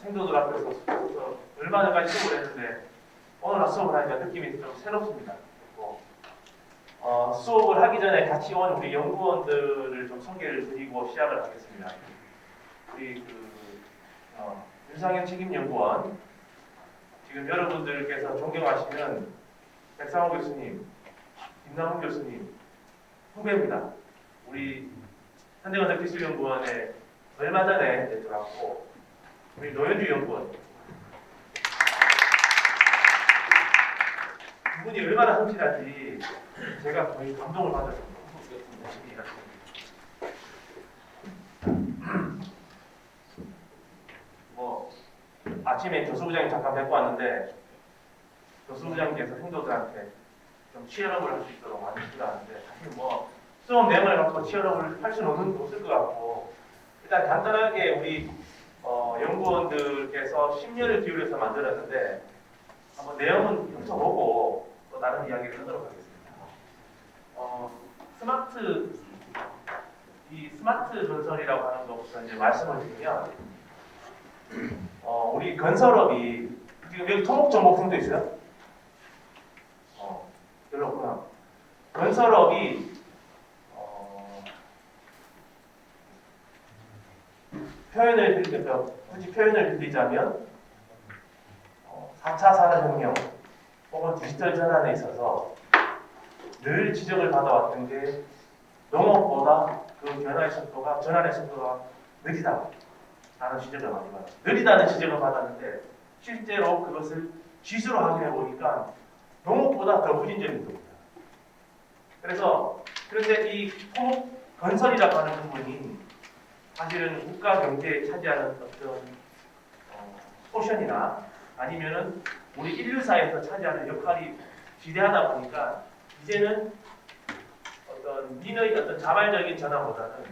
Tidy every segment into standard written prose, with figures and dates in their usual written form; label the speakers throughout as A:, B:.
A: 생도들 앞에서 얼마 전까지 수업을 했는데 오늘 수업을 하니까 느낌이 좀 새롭습니다. 수업을 하기 전에 같이 온 우리 연구원들을 좀 소개를 드리고 시작을 하겠습니다. 우리 윤상현 책임연구원, 지금 여러분들께서 존경하시는 백상호 교수님, 김남훈 교수님 후배입니다. 우리 현대건설기술연구원에 얼마 전에 들어갔고, 우리 노현주 연구원 두 분이 얼마나 성실한지 제가 거의 감동을 받았습니다. 아침에 교수부장님 잠깐 뵙고 왔는데 교수부장님께서 생도들한테 좀 치열업을 할 수 있도록 많이 필요하는데, 사실 수업 내용을 갖고 치열업을 할 수는 없을 것 같고, 일단 간단하게 우리 연구원들께서 심려를 기울여서 만들었는데 한번 내용은 훑어보고 또 다른 이야기를 하도록 하겠습니다. 스마트 건설이라고 하는 것부터 이제 말씀을 드리면, 우리 건설업이 지금 여기 토목정보팀도 있어요? 별로 없구나. 건설업이 굳이 표현을 드리자면 4차 산업혁명 혹은 디지털 전환에 있어서 늘 지적을 받아왔던 게 농업보다 그 전환의 속도가 느리다라는 지적을 많이 받았어요. 느리다는 지적을 받았는데 실제로 그것을 지수로 확인해 보니까 농업보다 더 후진적인 겁니다. 그런데 이 토목 건설이라고 하는 부분이 사실은 국가 경제에 차지하는 어떤 포션이나 아니면은 우리 인류사에서 차지하는 역할이 지대하다 보니까 이제는 어떤 민의 어떤 자발적인 전환보다는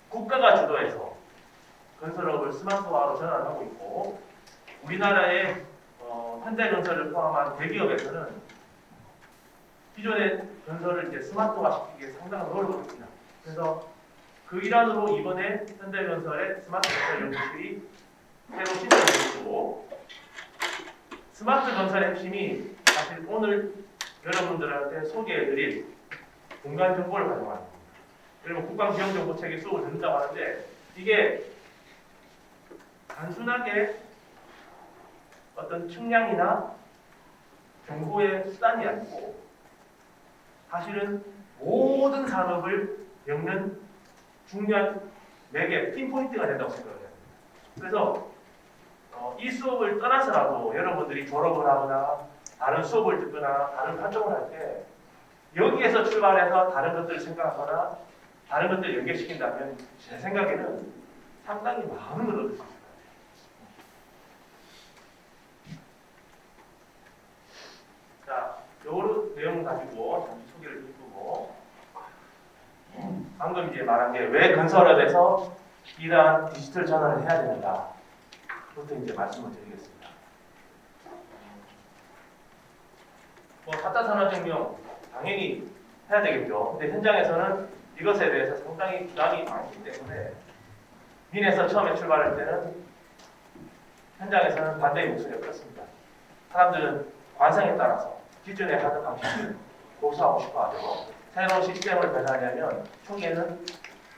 A: 국가가 주도해서 건설업을 스마트화로 전환하고 있고, 우리나라의 현대건설을 포함한 대기업에서는 기존의 건설을 이제 스마트화시키기 위해 상당한 노력을 합니다. 그래서 그 일환으로 이번에 현대건설의 스마트건설 연구실이 새로 신설되고, 스마트 건설의 핵심이 사실 오늘 여러분들한테 소개해드릴 공간 정보를 가져가는 겁니다. 그리고 국방지형정보체계 수업을 듣는다고 하는데, 이게 단순하게 어떤 측량이나 정보의 수단이 아니고 사실은 모든 산업을 엮는 중요한 매개, 핀포인트가 된다고 생각해요. 그래서 이 수업을 떠나서라도 여러분들이 졸업을 하거나 다른 수업을 듣거나 다른 활동을 할 때 여기에서 출발해서 다른 것들을 생각하거나 다른 것들을 연계시킨다면 제 생각에는 상당히 많은 걸 얻을 수 있을 것 같아요. 자, 요 내용 가지고 잠시 소개를 드리고, 방금 이제 말한 게 왜 건설업에서 이러한 디지털 전환을 해야 되는가 부터 이제 말씀을 드리겠습니다. 4차 산업혁명 당연히 해야 되겠죠. 근데 현장에서는 이것에 대해서 상당히 부담이 많기 때문에 민에서 처음에 출발할 때는 현장에서는 반대의 목소리가 컸습니다. 사람들은 관성에 따라서 기존에 하던 방식을 고수하고 싶어 하죠. 새로운 시스템을 배달하려면 초기에는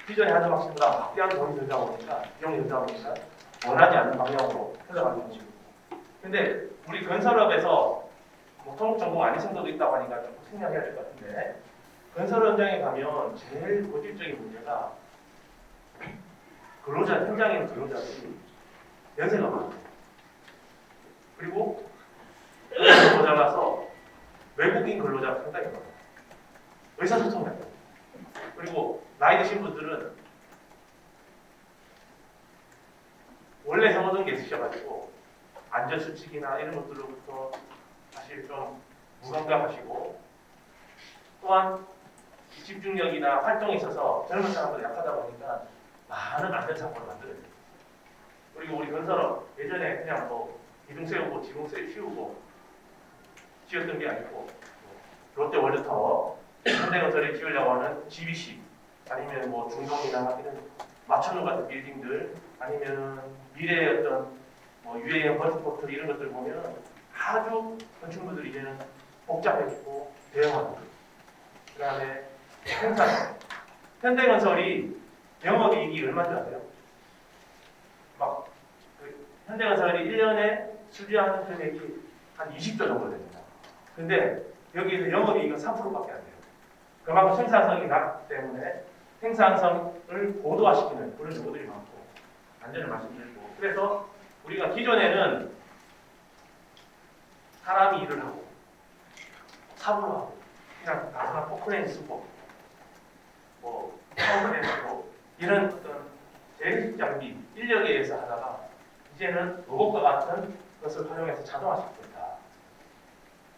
A: 기존에 하던 방식보다 막대한 돈이 들다 보니까 비용이 들다 보니까 원하지 않는 방향으로 흘러가는 방식입니다. 근데 우리 건설업에서 토목 전공 아닌 생도도 있다고 하니까 좀 생략해야 될 것 같은데, 건설 현장에 가면 제일 고질적인 문제가 현장에 있는 근로자들이 연세가 많아요. 그리고 모자라서 외국인 근로자가 상당히 많아요. 의사소통이 안 돼요. 그리고 나이 드신 분들은 원래 해오던 게 있으셔가지고 안전수칙이나 이런 것들로부터 사실 좀 무감각하시고, 또한 집중력이나 활동에 있어서 젊은 사람들 약하다 보니까 많은 안전사고를 만들어요. 그리고 우리 건설업 예전에 그냥 기둥 세우고 지붕 씌우고 지었던 게 아니고, 롯데 월드타워, 현대건설이 지으려고 하는 GBC, 아니면 중동이나 이런 마천루 같은 빌딩들, 아니면 미래의 어떤 뭐 UAM 버스포트 이런 것들 보면 아주 건축물들이 이제는 복잡해지고 대형화되고 그다음에 생산 현대건설이 영업이익이 얼마인지 아세요? 현대건설이 1년에 수주하는 금액이 한 20조 정도 됩니다. 근데 여기에서 영업이익은 3%밖에 안 돼요. 그만큼 생산성이 낮기 때문에 생산성을 고도화시키는 그런 요구들이 많고 안전을 말씀드리고 그래서 우리가 기존에는 사람이 일을 하고 사고를 하고 그냥 단순한 포크레인 쓰고 뭐 파워크레인 쓰고 이런 어떤 재래식 장비 인력에 의해서 하다가 이제는 로봇과 같은 것을 활용해서 자동화시키고 있다.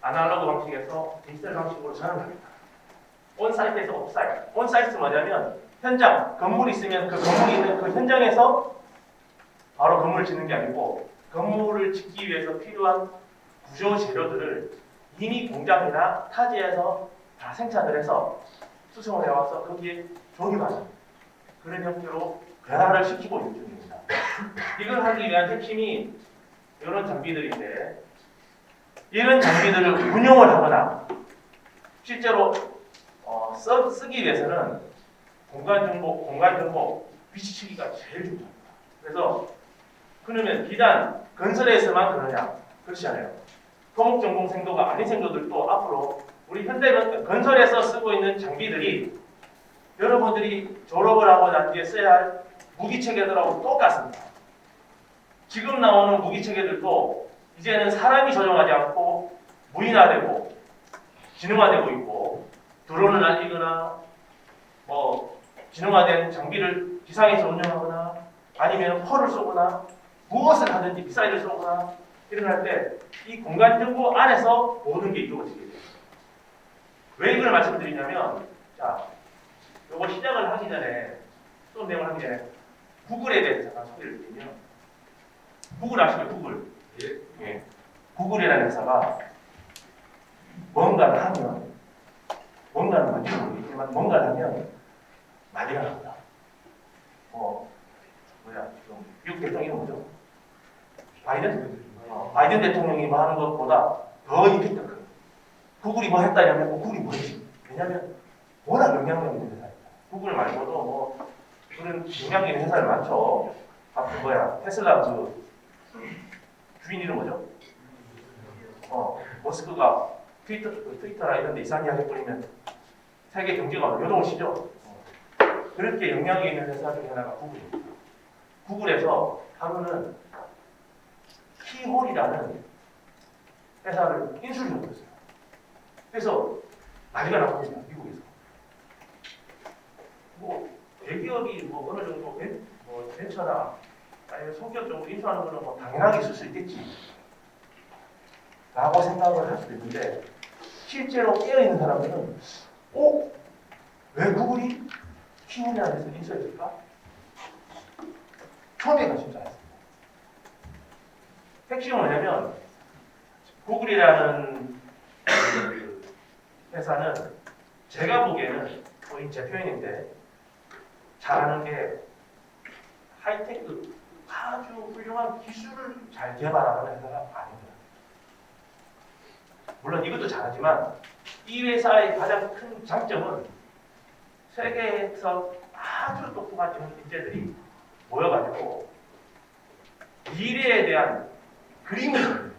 A: 아날로그 방식에서 디지털 방식으로 전환합니다. 온사이트에서 옵사이트. 온사이트는 뭐냐면 현장, 건물이 있으면 그 건물이 있는 그 현장에서 바로 건물을 짓는 게 아니고 건물을 짓기 위해서 필요한 구조 재료들을 이미 공장이나 타지에서 다 생산을 해서 수송을 해와서 거기에 조립하는 그런 형태로 변화를 시키고 있는 중입니다. 이걸 하기 위한 핵심이 이런 장비들인데 이런 장비들을 운용을 하거나 실제로 쓰기 위해서는 공간 정보, 위치치기가 제일 중요합니다. 그래서 그러면 비단 건설에서만 그러냐? 그렇지 않아요. 토목전공 생도가 아닌 생도들도 앞으로 우리 현대 건설에서 쓰고 있는 장비들이 여러분들이 졸업을 하고 난 뒤에 써야 할 무기체계들하고 똑같습니다. 지금 나오는 무기체계들도 이제는 사람이 조종하지 않고 무인화되고 지능화되고 있고 드론을 날리거나 뭐 지능화된 장비를 기상에서 운영하거나 아니면 포를 쏘거나 무엇을 하든지 미사일을 쏘거나 이런 할 때 이 공간 정보 안에서 모든 게 이루어지게 돼요. 왜 이걸 말씀드리냐면 자, 요거 시작을 하기 전에 또 내용을 하기 전에 구글에 대해서 잠깐 소개를 드리면 구글 아시죠? 구글. 예. 구글이라는 회사가 뭔가를 하면 뭔가는 뭔지 모르겠지만 뭔가를 하면 난리가 납니다. 지금 미국 대통령이 뭐죠? 바이든 대통령이 뭐 하는 것보다 더 임팩트가 커요. 구글이 뭐 했다냐면 구글이 뭐 했지? 왜냐하면 워낙 영향력 있는 회사입니다. 구글 말고도 뭐 그런 영향력 있는 회사들 많죠. 테슬라 그 주인 이름 뭐죠? 머스크가 트위터나 이런 데 이상하게 해버리면 세계 경제가 요동을 치죠. 그렇게 영향이 있는 회사 중에 하나가 구글입니다. 구글에서 하루는 키홀이라는 회사를 인수를 해버렸어요. 그래서 난리가 났습니다. 미국에서. 뭐 대기업이 뭐 어느 정도 벤처나 아니면 성격적으로 인수하는 거는 뭐 당연하게 있을 수 있겠지 라고 생각을 할 수도 있는데 실제로 깨어있는 사람들은 왜 구글이 키움이라는 데서 인수했을까? 처음에가 진짜 했습니다. 핵심은 뭐냐면 구글이라는 그 회사는 제가 보기에는 제 표현인데 잘하는 게 하이테크 아주 훌륭한 기술을 잘 개발하는 회사가 아닙니다. 물론 이것도 잘하지만 이 회사의 가장 큰 장점은 세계에서 아주 똑똑한 인재들이 모여가지고 미래에 대한 그림을 그립니다.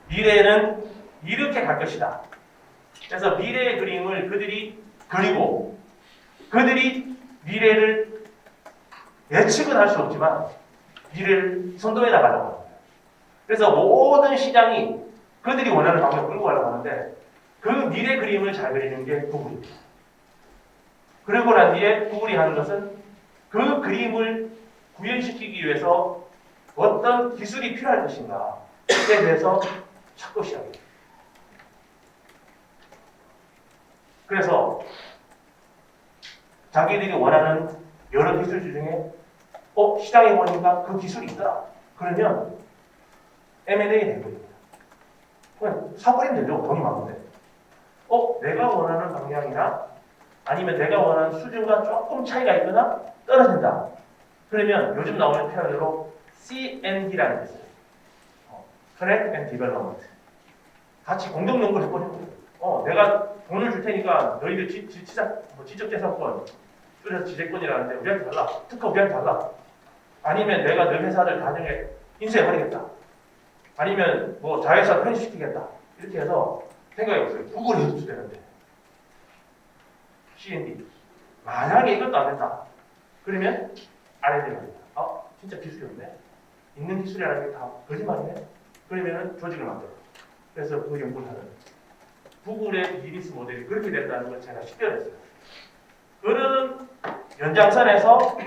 A: 미래는 이렇게 갈 것이다. 그래서 미래의 그림을 그들이 그리고 그들이 미래를 예측은 할 수 없지만 미래를 선도해 나가려고 합니다. 그래서 모든 시장이 그들이 원하는 방향으로 끌고 가려고 하는데 그 미래 그림을 잘 그리는 게 구글입니다. 그러고 난 뒤에 구글이 하는 것은 그 그림을 구현시키기 위해서 어떤 기술이 필요할 것인가에 대해서 찾고 시작해요. 그래서 자기들이 원하는 여러 기술 중에 시장에 보니까 그 기술이 있더라. 그러면 M&A 되거든요. 그냥 사버리면 되죠. 돈이 많은데. 내가 원하는 방향이나 아니면 내가 원하는 수준과 조금 차이가 있거나 떨어진다. 그러면 요즘 나오는 표현으로 CND라는 게 있어요. Connect and Development. 같이 공동 연구를 해보려고. 내가 돈을 줄 테니까 너희들 지적재산권, 그래서 지재권이라는데 우리한테 달라. 특허 우리한테 달라. 아니면 내가 너 회사를 나중에 인수해버리겠다. 아니면 뭐 자회사 편집시키겠다. 이렇게 해서 생각해보세요. 구글이 인수되는데. CND. 만약에 이것도 안 된다. 그러면 R&D 말이야. 진짜 기술이 없네. 있는 기술이라는 게 다 거짓말이네. 그러면은 조직을 만들어. 그래서 그 연구를 하는. 구글의 비즈니스 모델이 그렇게 된다는 걸 제가 식별했어요. 그런 연장선에서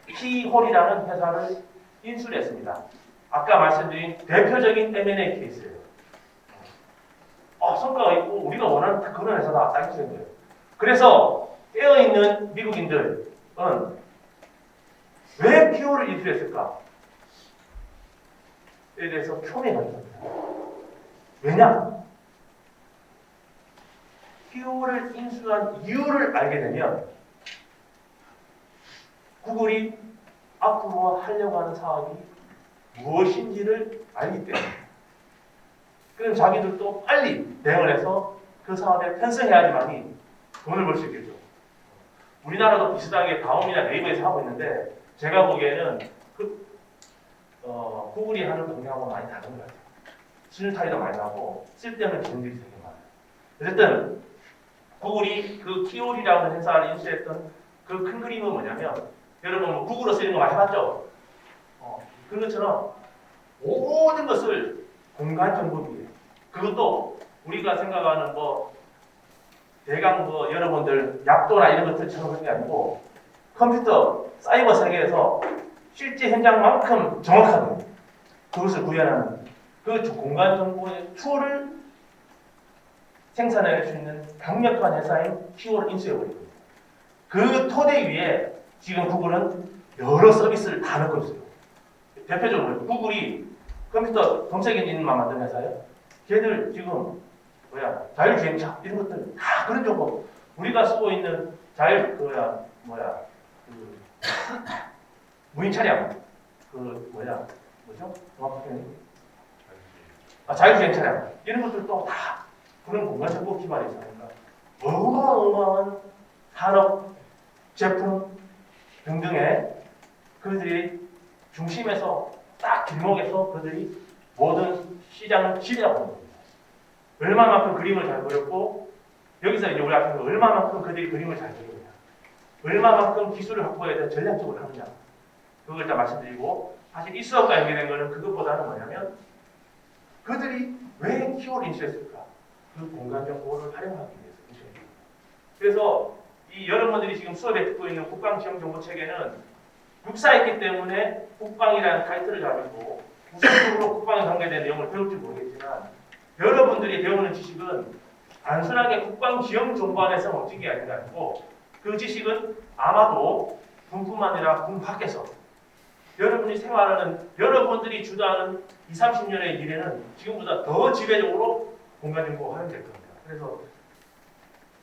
A: 키홀이라는 회사를 인수를 했습니다. 아까 말씀드린 대표적인 M&A 케이스예요. 성과가 있고 우리가 원하는 그런 회사가 딱 있어야 돼요. 그래서 깨어있는 미국인들은 왜 키홀을 인수했을까에 대해서 초미가 있습니다. 왜냐? 키홀을 인수한 이유를 알게 되면 구글이 앞으로 하려고 하는 사업이 무엇인지를 알기 때문에 그럼 자기들도 빨리 대응을 해서 그 사업에 편성해야지만이 돈을 벌 수 있겠죠. 우리나라도 비슷하게 다음이나 네이버에서 하고 있는데 제가 보기에는 구글이 하는 동향하고 많이 다른 것 같아요. 수준 차이도 많이 나고 쓸데없는 기능들이 되게 많아요. 어쨌든 구글이 그 키홀이라는 회사를 인수했던 그 큰 그림은 뭐냐면 여러분 뭐 구글로 쓰이는 거 많이 해봤죠? 그런 것처럼 모든 것을 공간 정보기에 그것도 우리가 생각하는 대강 여러분들 약도나 이런 것들처럼 그런 게 아니고 컴퓨터 사이버 세계에서 실제 현장만큼 정확하게 그것을 구현하는 그 공간 정보의 툴을 생산할 수 있는 강력한 회사인 키홀을 인수해버립니다. 그 토대 위에 지금 구글은 여러 서비스를 다 넣고 있어요. 대표적으로 구글이 컴퓨터 검색 엔진만 만드는 회사예요. 걔들 지금 자율주행차 이런 것들 다 그런 정보 우리가 쓰고 있는 무인 차량 뭐죠? 정확하게 자율주행 차량 이런 것들도 다 그런 공간 정보 기반에 있으니까 어마어마한 산업 제품 등등의 그들이 중심에서 딱 길목에서 그들이 모든 시장을 지배하고 있는 겁니다. 얼마만큼 그림을 잘 그렸고 여기서 이제 우리 앞에서 얼마만큼 그들이 그림을 잘 그리느냐 얼마만큼 기술을 확보해야 전략적으로 하느냐 그걸 일단 말씀드리고 사실 이 수업과 연계된 거는 그것보다는 뭐냐면 그들이 왜 키홀을 인수했을까 그 공간 정보를 활용하기 위해서 인수했습니다. 그래서 이 여러분들이 지금 수업에 듣고 있는 국방지형정보체계는 육사했기 때문에 국방이라는 타이틀을 가지고 우선적으로 국방에 관계된 내용을 배울지 모르겠지만 여러분들이 배우는 지식은 단순하게 국방지형정보 안에서 멈춘 게 아니고 그 지식은 아마도 군뿐만 아니라 군 밖에서 여러분이 생활하는 여러분들이 주도하는 20, 30년의 미래는 지금보다 더 지배적으로 공간정보가 활용될 겁니다. 그래서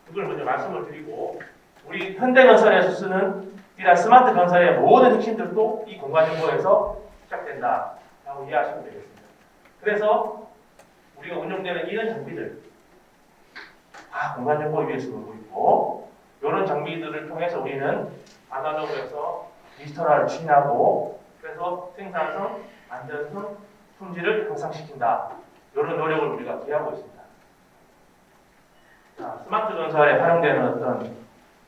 A: 그걸 먼저 말씀을 드리고 우리 현대건설에서 쓰는 이런 스마트 건설의 모든 핵심들도 이 공간정보에서 시작된다라고 이해하시면 되겠습니다. 그래서 우리가 운용되는 이런 장비들 다 공간정보 위에서 놀고 있고 이런 장비들을 통해서 우리는 아날로그에서 디지털화를 추진하고 그래서 생산성, 안전성, 품질을 향상시킨다. 이런 노력을 우리가 기하고 있습니다. 자, 스마트 건설에 활용되는 어떤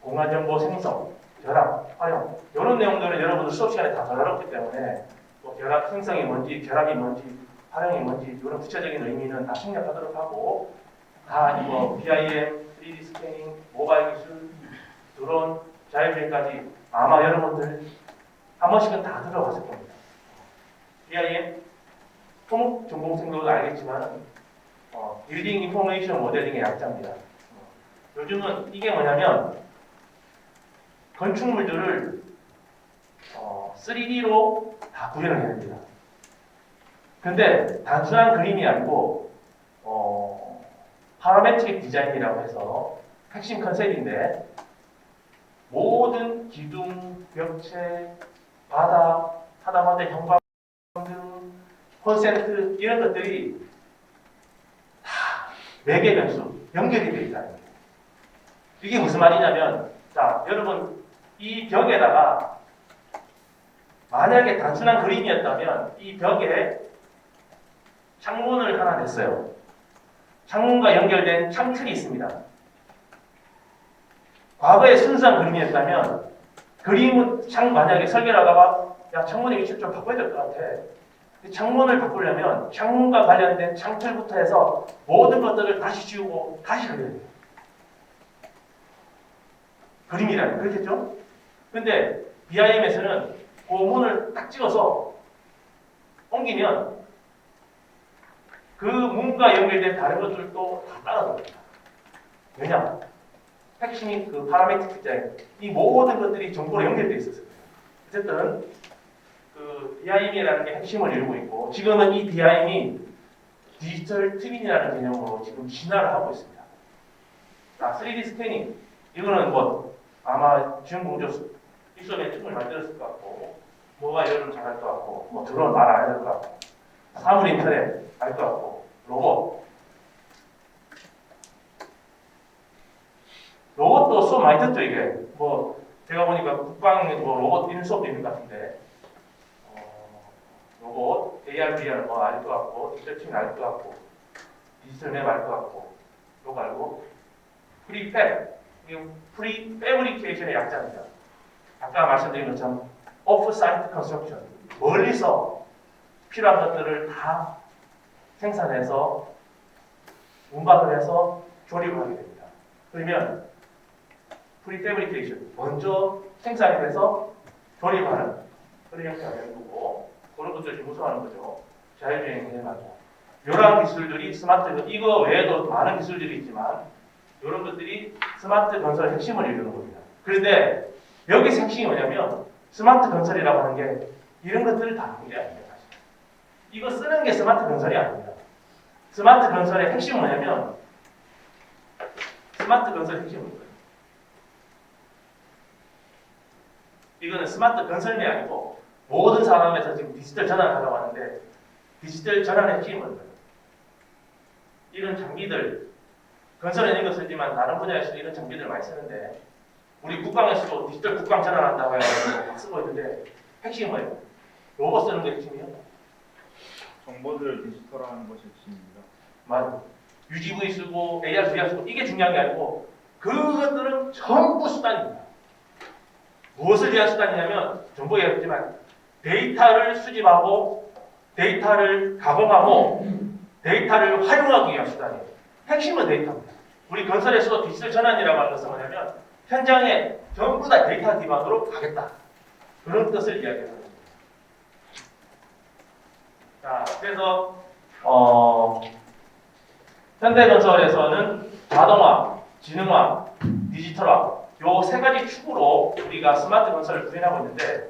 A: 공간정보 생성, 결합, 활용 이런 내용들은 여러분들 수업 시간에 다 다뤘기 때문에 결합 생성이 뭔지, 결합이 뭔지, 활용이 뭔지 이런 구체적인 의미는 다 생략하도록 하고 다 이거 BIM, 3D 스캐닝, 모바일 기술, 드론, 자율주행까지 아마 여러분들 한 번씩은 다 들어봤을 겁니다. BIM, 토목 전공생들도 알겠지만 빌딩 인포메이션 모델링의 약자입니다. 요즘은 이게 뭐냐면 건축물들을 3D로 다 구현을 해야 됩니다. 근데 단순한 그림이 아니고 파라메트릭 디자인이라고 해서 핵심 컨셉인데 모든 기둥, 벽체, 바닥, 하다못해 현관 퍼센트 이런 것들이 다 매개 변수 연결이 되어 있다는 거예요. 이게 무슨 말이냐면, 자, 여러분 이 벽에다가 만약에 단순한 그림이었다면 이 벽에 창문을 하나 냈어요. 창문과 연결된 창틀이 있습니다. 과거에 순수한 그림이었다면 그림은 만약에 설계를 하다가 야, 창문의 위치를 좀 바꿔야 될 것 같아. 창문을 바꾸려면 창문과 관련된 창틀부터 해서 모든 것들을 다시 지우고 다시 그려야 돼요. 그림이라는 그렇겠죠? 근데 BIM에서는 그 문을 딱 찍어서 옮기면 그 문과 연결된 다른 것들도 다 따라잡니다. 왜냐? 핵심이 그 파라메틱 디자인, 이 모든 것들이 정보로 연결되어 있었어요. 어쨌든 그 DIM이라는 게 핵심을 이루고 있고, 지금은 이 DIM이 디지털 트윈이라는 개념으로 지금 진화를 하고 있습니다. 자, 3D 스캐닝, 이거는 뭐 아마 지원공조 입소에 팀을 만들었을 것 같고, 뭐가 여러분 잘할 것 같고, 뭐 드론 말 안 해야 될 것 같고, 사물 인터넷 알 것 같고, 로봇도 수업 많이 듣죠. 이게 뭐 제가 보니까 국방 뭐 로봇 이런 수업도 있는 것 같은데, 로봇, AR, VR 뭐 알 것 같고, 디지털 팀 알 것 같고, 디지털 맵 알 것 같고, 요거 알고, 프리팹, 이게 프리 패브리케이션의 약자입니다. 아까 말씀드린 것처럼 오프-사이트 컨스트럭션, 멀리서 필요한 것들을 다 생산해서 운반을 해서 조립을 하게 됩니다. 그러면 프리패브리케이션, 먼저 생산이 돼서 조립하는 그런 형태가 되는 거고, 그런 것들을 무서워하는 거죠. 자율주행 해마죠. 이러한 기술들이 스마트, 이거 외에도 많은 기술들이 있지만 이런 것들이 스마트 건설의 핵심을 이루는 겁니다. 그런데 여기서 핵심이 뭐냐면, 스마트 건설이라고 하는 게 이런 것들을 다 하는 게 아닙니다. 사실. 이거 쓰는 게 스마트 건설이 아닙니다. 스마트 건설의 핵심은 뭐냐면, 스마트 건설의 핵심은 뭐예요? 이거는 스마트 건설이 아니고 모든 산업에서 지금 디지털 전환을 하려고 하는데, 디지털 전환의 핵심은 뭐예요? 이런 장비들, 건설에는 이거 쓰지만 다른 분야에서도 이런 장비들을 많이 쓰는데, 우리 국방에서도 디지털 국방 전환한다고 해서 막 쓰고 있는데, 핵심이 뭐예요? 로봇 쓰는 게 핵심이에요?
B: 정보들을 디지털화하는 것이 핵심입니다.
A: 맞아요. UGV 쓰고 AR, VR 쓰고 이게 중요한 게 아니고, 그것들은 전부 수단입니다. 무엇을 위한 수단이냐면, 정보 얘기했지만 데이터를 수집하고 데이터를 가공하고 데이터를 활용하기 위한 수단이에요. 핵심은 데이터입니다. 우리 건설에서 디지털 전환이라고 하는 것은 뭐냐면, 현장에 전부 다 데이터 기반으로 가겠다, 그런 뜻을 이야기하는 겁니다. 자, 그래서 현대건설에서는 자동화, 지능화, 디지털화, 요 세 가지 축으로 우리가 스마트 건설을 구현하고 있는데,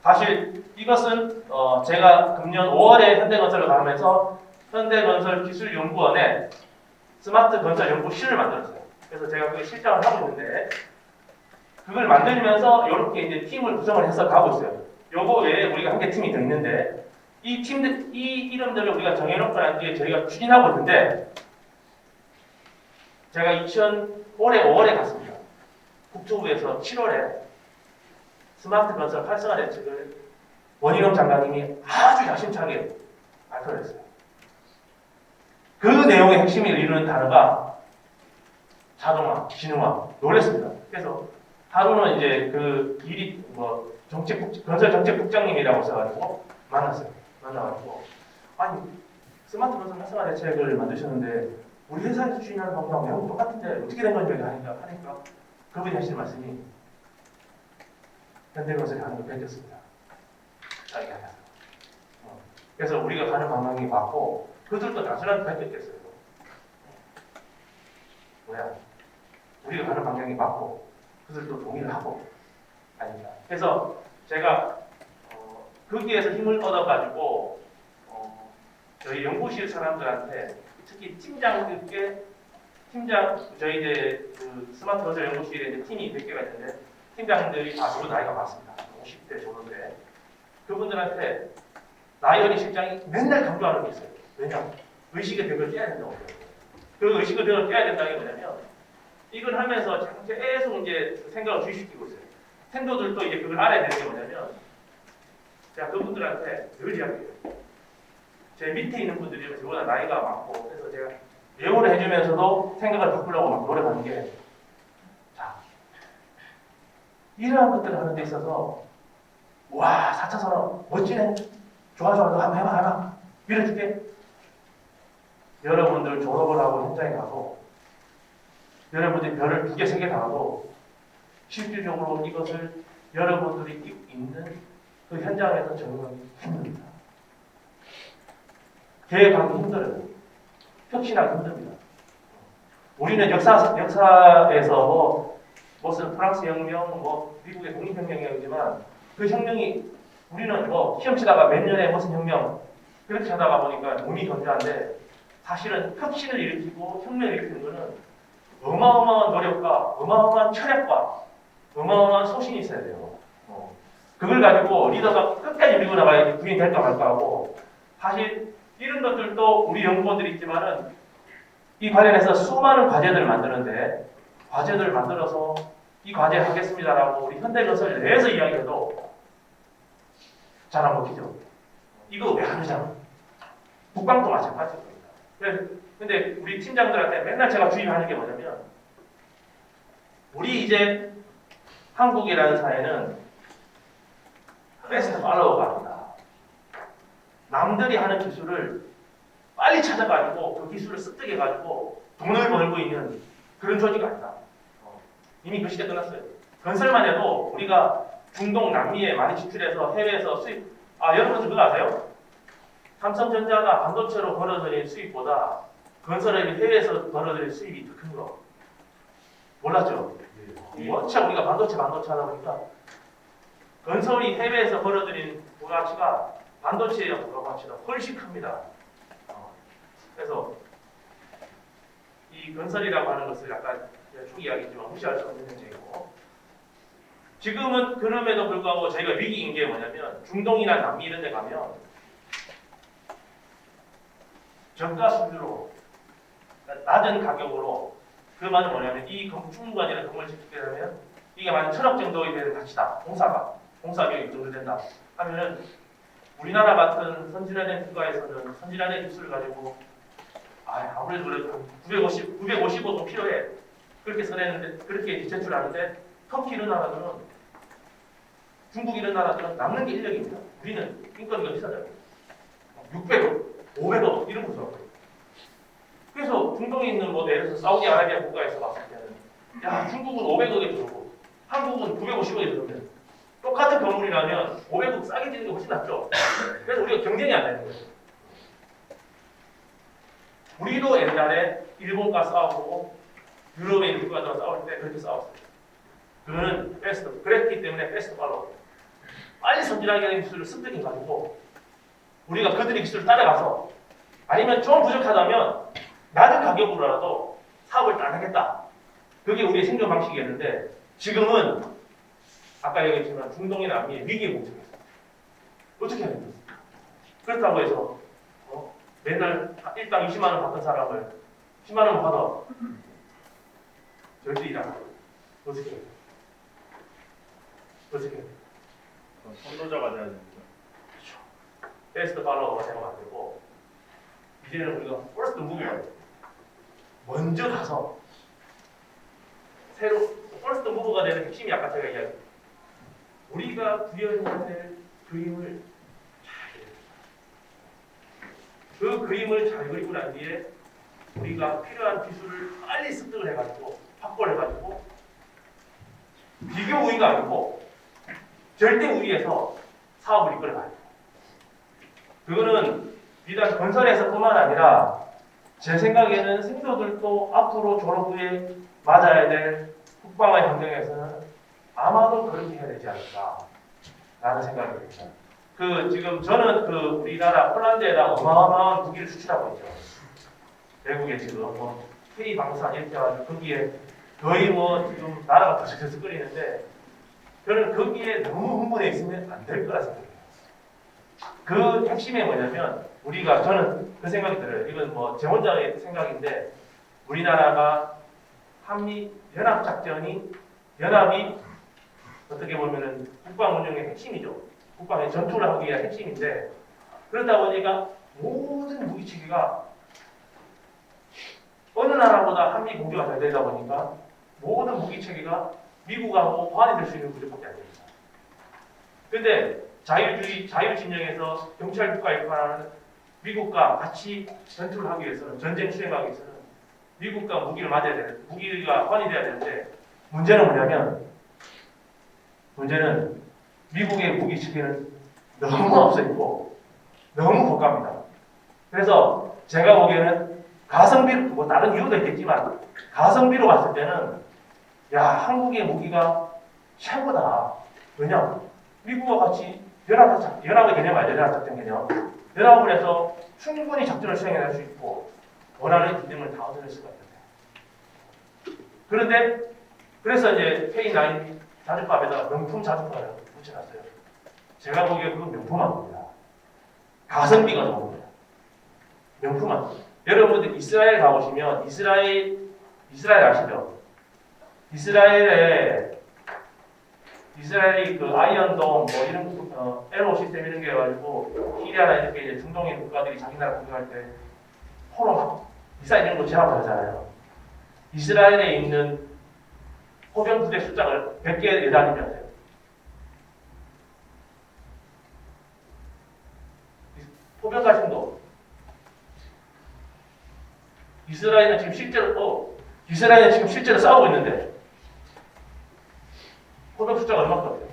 A: 사실 이것은 제가 금년 5월에 현대건설을 가면서 현대건설기술연구원에 스마트 건설 연구실을 만들었어요. 그래서 제가 그게 실장을 하고 있는데, 그걸 만들면서 이렇게 이제 팀을 구성을 해서 가고 있어요. 요거 외에 우리가 한 개 팀이 더 있는데, 이 팀들, 이 이름들을 우리가 정해놓고 난 뒤에 저희가 추진하고 있는데, 제가 올해 5월에 갔습니다. 국토부에서 7월에 스마트 건설 활성화 대책을 원희룡 장관님이 아주 야심차게 발표를 했어요. 그 내용의 핵심을 이루는 단어가 자동화, 지능화, 놀랬습니다. 그래서 하루는 이제 그 일이 건설 정책국장님이라고 써가지고 만나가지고, 아니 스마트 건설 활성화 대책을 만드셨는데 우리 회사에서 추진하는 방법하고 내용 똑같은데 어떻게 된 건지 하니까 그분이 하시는 말씀이, 현대건설이 하는 걸 베꼈습니다. 자기가 하면서. 그래서 우리가 가는 방향이 맞고, 그들도 단순하게 베꼈겠어요. 뭐야? 우리가 가는 방향이 맞고, 그들도 동의를 하고, 아닙니다. 그래서 제가 거기에서 힘을 얻어가지고 저희 연구실 사람들한테, 특히 저희 이제 그 스마트 건설 연구실에 이제 팀이 100개가 있는데, 팀장들이 다 저도 나이가 많습니다. 50대 정도인데, 그분들한테 나연희 실장이 맨날 강조하는 게 있어요. 왜냐? 의식의 벽을 깨야 된다고. 그 의식의 벽을 깨야 된다는 게 뭐냐면 이걸 하면서 계속 이제 생각을 주의시키고 있어요. 생도들도 이제 그걸 알아야 되는 게 뭐냐면 제가 그분들한테 늘 이야기해요. 제 밑에 있는 분들이 저보다 나이가 많고 그래서 제가 예우를 해주면서도 생각을 바꾸려고 막 노력하는 게 자, 이러한 것들을 하는 데 있어서 와 4차 산업 멋지네 좋아 너 한번 해봐 밀어줄게. 여러분들 졸업을 하고 현장에 가서 여러분들이 별을 2개, 3개 달아도 실질적으로 이것을 여러분들이 있는 그 현장에서 적용하기 힘듭니다. 계획하기 힘들어요. 혁신하기 힘듭니다. 우리는 역사에서 무슨 프랑스 혁명, 미국의 독립혁명이지만 그 혁명이 우리는 시험 치다가 몇 년에 무슨 혁명 그렇게 하다가 보니까 몸이 건조한데 사실은 혁신을 일으키고 혁명을 일으키는 것은 어마어마한 노력과 어마어마한 철학과 어마어마한 소신이 있어야 돼요. 그걸 가지고 리더가 끝까지 밀고 나가야지 그게 될까 말까 하고 사실 이런 것들도 우리 연구원들이 있지만은 이 관련해서 수많은 과제들을 만드는데 과제들을 만들어서 이 과제 하겠습니다라고 우리 현대건설 내에서 이야기해도 잘 안 먹히죠. 이거 왜 안 하잖아. 국방도 마찬가지입니다. 근데 우리 팀장들한테 맨날 제가 주의하는 게 뭐냐면 우리 이제 한국이라는 사회는 베스트 팔로워가 아니다. 남들이 하는 기술을 빨리 찾아가지고 그 기술을 습득해가지고 돈을 벌고 있는 그런 조직 아니다. 이미 그 시대 끝났어요. 건설만 해도 우리가 중동, 남미에 많이 진출해서 해외에서 수입 여러분들 그거 아세요? 삼성전자가 반도체로 벌어들인 수입보다 건설업이 해외에서 벌어들인 수입이 더 큰 거 몰랐죠? 워낙 우리가 반도체 하다 보니까 건설이 해외에서 벌어들인 부가치가 반도체의 부가치가 훨씬 큽니다. 그래서 이 건설이라고 하는 것을 약간 초기 이야기지만 무시할 수 없는 현장이고 지금은 그럼에도 불구하고 저희가 위기인 게 뭐냐면 중동이나 남미 이런 데 가면 저가 수주로 낮은 가격으로 그 말은 뭐냐면 이 중간이나 건물 짓게 되면 이게 만약 1,000억 정도에 되는 가치다. 공사 비용이 이 정도 된다 하면은 우리나라 같은 선진화된 국가에서는 선진화된 기술을 가지고 아무래도 그래도 950억은 필요해. 그렇게 써내는데 그렇게 제출하는데 터키 이런 나라들은 중국 이런 나라들은 남는 게 인력입니다. 우리는 인건비가 비싸잖아요. 600억, 500억 이런 거 써. 그래서 중동에 있는 예를 들어서 사우디아라비아 국가에서 봤을 때는 중국은 500억에 들어오고 한국은 950억에 들어오면 똑같은 건물이라면 500억 싸게 지는 게 훨씬 낫죠. 그래서 우리가 경쟁이 안 되는 거예요. 우리도 옛날에 일본과 싸우고 유럽에 있는 국가들과 싸울 때 그렇게 싸웠어요. 그거는 그랬기 때문에 베스트 팔로워. 빨리 선진하게 된 기술을 습득해가지고 우리가 그들의 기술을 따라가서 아니면 좀 부족하다면 낮은 가격으로라도 사업을 따라하겠다. 그게 우리의 생존 방식이었는데 지금은 아까 얘기했지만 중동이나 남미의 위기에 봉착했어요. 어떻게 해야 됩니까? 그렇다고 해서 맨날 일당 20만 원 받던 사람을 10만 원 받아 절대 일안 하고 어떻게 해야 돼요? 어떻게 해야 돼요?
B: 선도자가 돼야 됩니다.
A: 베스트 팔로워가 되면 안 되고 이제는 우리가 퍼스트 무브가 돼요. 먼저 가서 퍼스트 무브가 되는 핵심이 아까 제가 이야기했죠. 우리가 구현해야 될 그림을 그 그림을 잘 그리고 난 뒤에 우리가 필요한 기술을 빨리 습득을 해가지고 확보를 해가지고 비교 우위가 아니고 절대 우위에서 사업을 이끌어가야 돼요. 그거는 비단 건설에서뿐만 아니라 제 생각에는 생도들도 앞으로 졸업 후에 맞아야 될 국방의 환경에서는 아마도 그렇게 해야 되지 않을까라는 생각이 듭니다. 지금 저는 우리나라 폴란드에다 어마어마한 무기를 수출하고 있죠. 외국에 지금 K 방산 이렇게 해가지고 거기에 거의 지금 나라가 더적해서 끓이는데 저는 거기에 너무 흥분해 있으면 안 될 거라 생각해요. 그 핵심이 뭐냐면 저는 그 생각이 들어요. 이건 뭐 제 혼자의 생각인데 우리나라가 한미 연합 작전이 연합이 어떻게 보면은 국방 운영의 핵심이죠. 국방의 전투를 하기 위한 핵심인데 그러다 보니까 모든 무기 체계가 어느 나라보다 한미 공조가 잘 되다 보니까 모든 무기 체계가 미국하고 호환이 될 수 있는 구조밖에 안 됩니다. 그런데 자유주의, 자유진영에서 경찰 국가 역할하는 미국과 같이 전투를 하기 위해서는 전쟁 수행하기 위해서는 미국과 무기를 맞아야 되는 무기가 호환이 돼야 되는데 문제는 미국의 무기 체계는 너무 없어 있고 너무 고가입니다. 그래서 제가 보기에는 가성비 뭐 다른 이유도 있겠지만 가성비로 봤을 때는 야 한국의 무기가 최고다. 왜냐? 미국과 같이 연합의 개념 알죠? 연합작전 개념. 연합을 해서 충분히 작전을 수행할 수 있고 원하는 기능을 다 얻어낼 수가 있는데 그래서 이제 K9 자주밥에다가 명품 자주밥을 붙여놨어요. 제가 보기에 그건 명품 아닙니다. 가성비가 좋은 거예요. 명품 아닙니다. 여러분들 이스라엘 가보시면 이스라엘 아시죠? 이스라엘이 그 아이언돔 뭐 이런 에로 시스템 이런 게 해가지고 시리아나 이렇게 이제 중동의 국가들이 자기 나라 공격할 때 포로 막 미사일 이런 거 제압을 하잖아요. 이스라엘에 있는 포병 부대 숫자를 100개 예단이면 돼요. 포병 가심도 이스라엘은 지금 실제로 싸우고 있는데 포병 숫자가 얼마큼 돼요?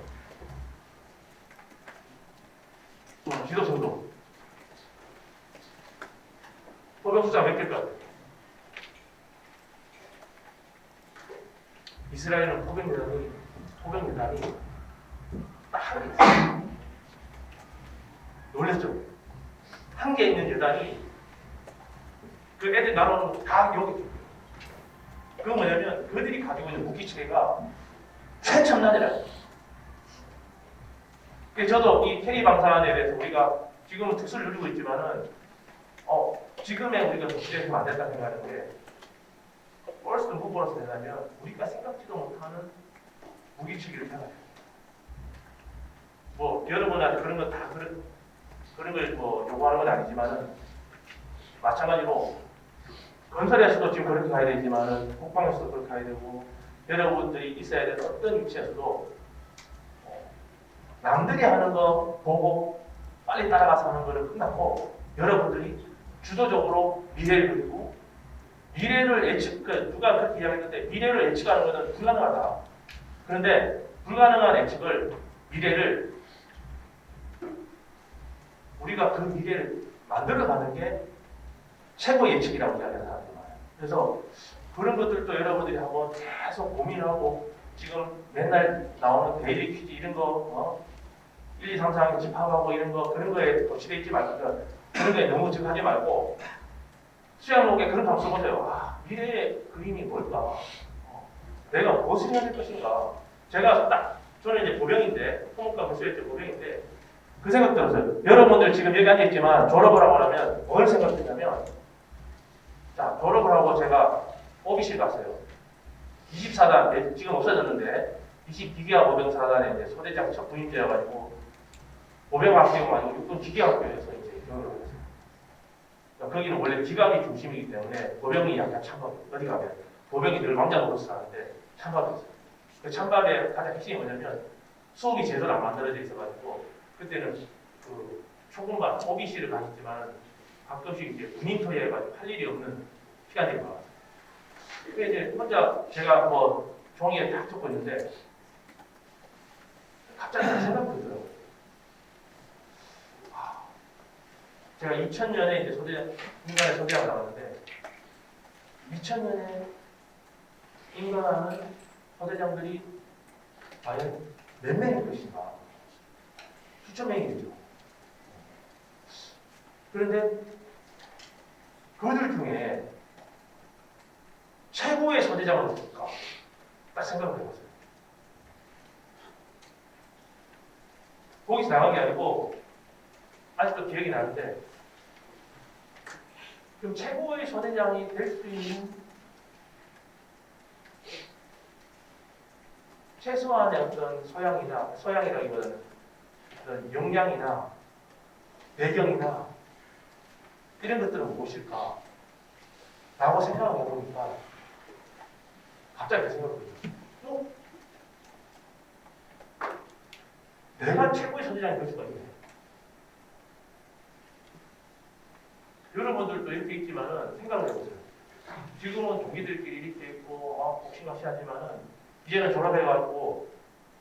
A: 지도성도 포병 숫자가 몇 개일까요? 이스라엘은 포병 여단이 딱 한 개 있어요. 놀랬죠? 한 개 있는 여단이 그 애들 나눠놓은 다 여기 있어요. 그건 뭐냐면 그들이 가지고 있는 무기 체계가 최첨단이라요. 저도 이 테리 방산에 대해서 우리가 지금은 특수를 누리고 있지만은 지금의 우리가 독실해서는 안 된다 생각하는데 버스는 후보로서 되려면 우리가 생각지도 못하는 무기 체계를 생각해요. 뭐 여러분한테 그런 거 다 그런 걸 뭐 요구하는 건 아니지만은 마찬가지로 건설에서도 지금 그렇게 가야 되지만은 국방에서도 그렇게 가야 되고 여러분들이 있어야 되는 어떤 위치에서도 남들이 하는 거 보고 빨리 따라가서 하는 거는 끝났고 여러분들이 주도적으로 미래를 그리고 미래를 누가 그렇게 이야기했는데 미래를 예측하는 것은 불가능하다. 그런데 불가능한 미래를 우리가 그 미래를 만들어가는 게 최고 예측이라고 이야기하는 사람들이 많아요. 그래서 그런 것들도 여러분들이 한번 계속 고민하고 지금 맨날 나오는 데일리 퀴즈 이런 거 1, 2, 3, 4학년 집합하고 이런 거 그런 거에 도취돼 있지 말고 그런 거에 너무 집하지 말고 수양록에 그런 거 한번 써보세요. 미래의 그림이 뭘까? 내가 무엇을 해야 될 것인가? 저는 이제 보병인데 토목과 무술했죠 보병인데 그 생각 들었어요. 여러분들 지금 여기 앉아있지만 졸업을 하고 나면 뭘 생각했냐면 자 졸업을 하고 제가 오비실 갔어요. 24단 지금 없어졌는데 22기하 보병사단에 이제 소대장 첫 부임제여가지고 보병학교가 아니고 육군 기계학교에서 이제 교육을 했어요. 그러니까 거기는 원래 기갑이 중심이기 때문에 보병이 약간 찬밥 어디 가면 보병이 늘 왕자 노릇을 하는데 찬밥이 있어요. 그 찬밥의 가장 핵심이 뭐냐면 수업이 제대로 안 만들어져 있어가지고 그때는 그 초중반 OBC를 가셨지만 가끔씩 이제 군인터에 해가지고 할 일이 없는 시간이 많았어요. 그 이제 혼자 제가 뭐 종이에 딱 적고 있는데 갑자기 생각이 들더라고요. 제가 2000년에 이제 인간의 소대장 나왔는데 2000년에 인간하는 소대장들이 과연 몇 명일 것인가? 수천 명이겠죠. 그런데 그들 중에 최고의 소대장은 누굴까? 딱 생각을 해봤어요. 거기서 나간 게 아니고 아직도 기억이 나는데 그럼 최고의 소대장이 될 수 있는 최소한의 어떤 소양이라기보다는 어떤 역량이나 배경이나 이런 것들은 무엇일까? 라고 생각을 해보니까 갑자기 그 생각이 들어요. 내가 최고의 소대장이 될 수가 있네. 여러분들도 이렇게 있지만은 생각을 해보세요. 지금은 동기들끼리 이렇게 있고 복싱같이 하지만은 이제는 졸업해가지고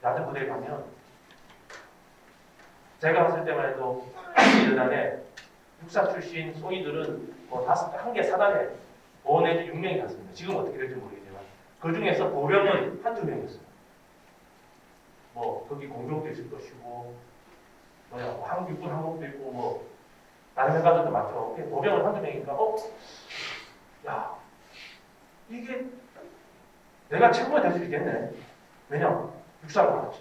A: 야전 부대에 가면 제가 갔을 때만 해도 여단에 육사 출신 소위들은 뭐 한 개 사단에 5 내지 6명이 갔습니다. 지금 어떻게 될지 모르겠지만 그 중에서 보병은 한두 명이었어요. 뭐 거기 공병도 있을 것이고 뭐야 육군 항공도 있고 뭐 다른 회사들도 많죠. 보병은 한두 명이니까 야 이게 내가 최고가 될 수 있겠네. 왜냐 육사를 받았지.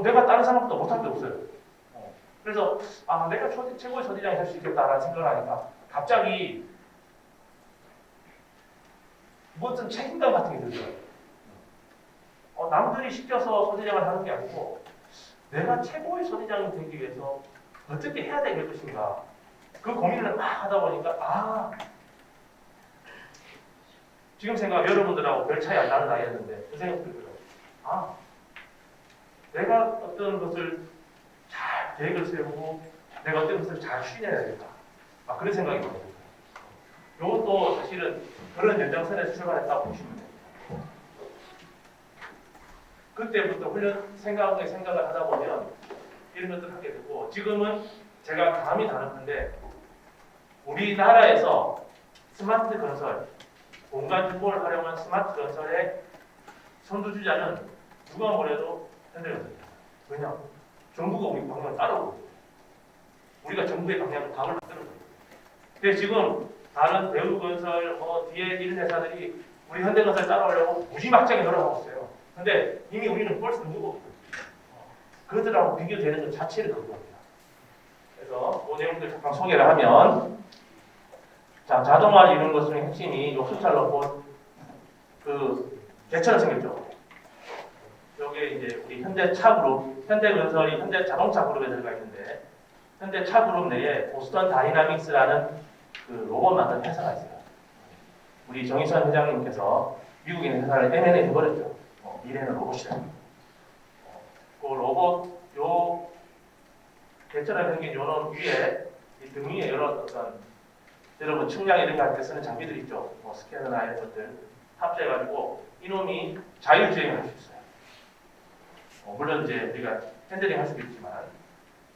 A: 내가 다른 사람보다 못할 게 없어요. 그래서 내가 최고의 소대장이 될 수 있겠다라는 생각을 하니까 갑자기 무슨 책임감 같은 게 들더라고요. 남들이 시켜서 소대장을 하는 게 아니고 내가 최고의 소대장이 되기 위해서 어떻게 해야 될 것인가 그 고민을 막 하다 보니까 지금 생각 여러분들하고 별 차이 안 나는 나이였는데 그 생각 들더라고요. 내가 어떤 것을 잘 계획을 세우고 내가 어떤 것을 잘 추진해야겠다. 그런 생각이 들어요. 이것도 사실은 그런 연장선에서 출발했다고 보시면 됩니다. 그때부터 생각을 하다 보면 이런 것들을 하게 되고 지금은 제가 감이 다른데 우리나라에서 스마트 건설, 공간 정보를 활용한 스마트 건설의 선두주자는 누가 뭐래도 현대건설입니다. 왜냐? 정부가 우리 방향을 따라오고 우리가 정부의 방향을 답을 만들어요. 그래서 지금 다른 대우건설, 뒤에 이런 회사들이 우리 현대건설 따라오려고 무지막지하게 노력하고 있어요. 근데 이미 우리는 벌써 누구고 그들하고 비교되는 것 자체를 거부합니다. 그래서 그 내용들 잠깐 소개를 하면 자동화 이런 것의 핵심이 요 숫자를 넣고 개처럼 생겼죠. 여기에 이제 우리 현대차그룹, 현대건설이 현대자동차 그룹에 들어가 있는데 현대차 그룹 내에 보스턴 다이나믹스라는 로봇 만드는 회사가 있어요. 우리 정의선 회장님께서 미국에 있는 회사를 M&A 해버렸죠. 미래는 로봇이다. 그 로봇 개처럼 생긴 요놈 위에 이 등 위에 여러 어떤 여러분 측량 이런 거 할 때 쓰는 장비들 있죠. 스캐너나 이런 것들 합쳐가지고 이놈이 자율주행을 할 수 있어요. 물론 이제 우리가 핸들링 할 수도 있지만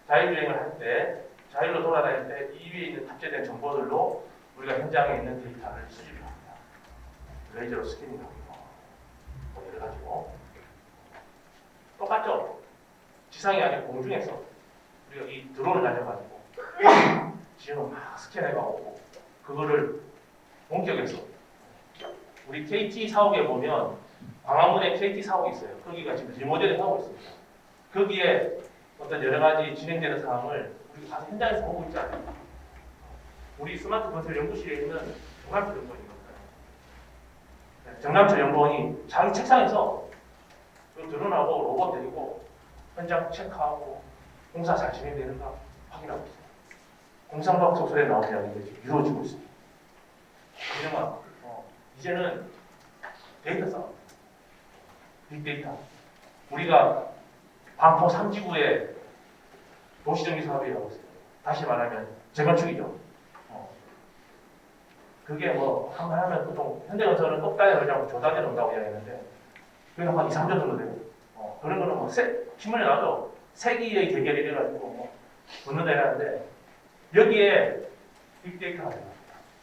A: 자율주행을 할 때 자율로 돌아다닐 때 이 위에 있는 탑재된 정보들로 우리가 현장에 있는 데이터를 수집을 합니다. 레이저로 스캐닝하고 여러 가지고 똑같죠? 지상이 아니라 공중에서 우리가 이 드론을 날려가지고 지형을 막 스캔해가고 그거를 본격에서 우리 KT 사옥에 보면 광화문에 KT 사옥이 있어요. 거기가 지금 리모델링 하고 있습니다. 거기에 어떤 여러 가지 진행되는 상황을 우리가 가서 현장에서 보고 있지 않습니까? 우리 스마트 건설 연구실에 있는 정남철 연구원입니다. 정남철 연구원이 자기 책상에서 그 드론하고 로봇 데리고 현장 체크하고 공사 잘 진행되는가 확인하고 있어요. 공상과학 소설에 나오는 이야기가 지금 이루어지고 있습니다. 그냥 이제는 데이터 싸움, 빅데이터. 우리가 반포 3지구에 도시정비 사업이 하고 있어요. 다시 말하면 재건축이죠. 그게 한번 하면 보통 현대건설은 똑단에 넣으려고 조단에 넣는다고 이야기했는데 그게 한 2, 3년 정도 돼요. 그런 거는 신문에 나도 세기의 계결이 이래가지고 붙는다 이러는데 여기에 빅데이터가 돼요.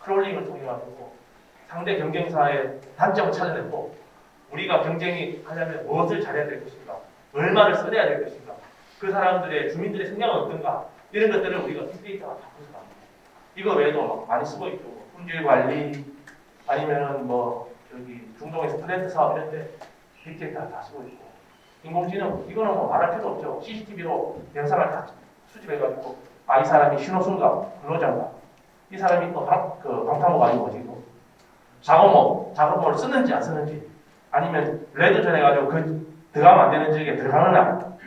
A: 크롤링을 통해가지고 상대 경쟁사의 단점을 찾아내고 우리가 경쟁이 하려면 무엇을 잘해야 될 것인가, 얼마를 써내야 될 것인가, 그 사람들의 주민들의 생각은 어떤가 이런 것들을 우리가 빅데이터가 다 분석합니다. 이거 외에도 많이 쓰고 있고 품질 관리 아니면은 중동에서 플랜트 사업 이런데 빅데이터를 다 쓰고 있고 인공지능 이거는 말할 필요 없죠. CCTV로 영상을 다 수집해가지고 이 사람이 신호순가, 근로자인가? 이 사람이 또 방탄복 아니고 뭐지? 작업모를 쓰는지 안 쓰는지, 아니면 레드전 해가지고 들어가면 안 되는 지역에 들어가는 날.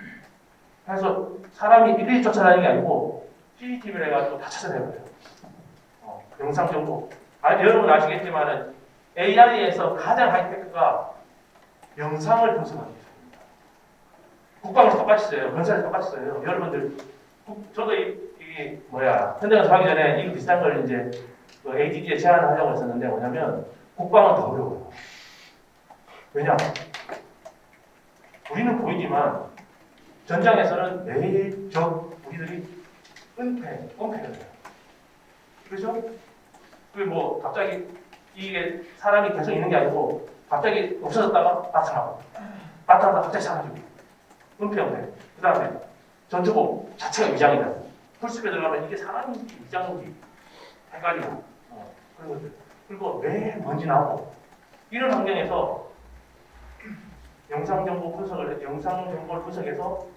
A: 그래서 사람이 일일이 쫓아다니는 게 아니고 CCTV를 해가지고 다 찾아내버려요. 영상 정보. 여러분 아시겠지만은 AI에서 가장 하이테크가 영상을 분석하는 기술입니다. 국방에서 똑같이 써요. 건설에서 똑같이 써요. 여러분들, 저도 이게 현대건설 하기 전에 이거 비슷한 걸 이제 ADD에 제안을 하려고 했었는데 뭐냐면 국방은 더 어려워요. 왜냐? 우리는 보이지만 전장에서는 매일 우리들이 은폐를 해요. 그렇죠? 그리고 갑자기 이게 사람이 계속 있는 게 아니고 갑자기 없어졌다가 나타나다가 갑자기 사라지고 은폐형태. 그 다음에 전투복 자체가 위장이다. 풀숲에 들어가면 이게 사람인지 위장인지 헷갈리고 그런 것들. 그리고 매일 먼지 나오고 이런 환경에서 영상 정보를 분석해서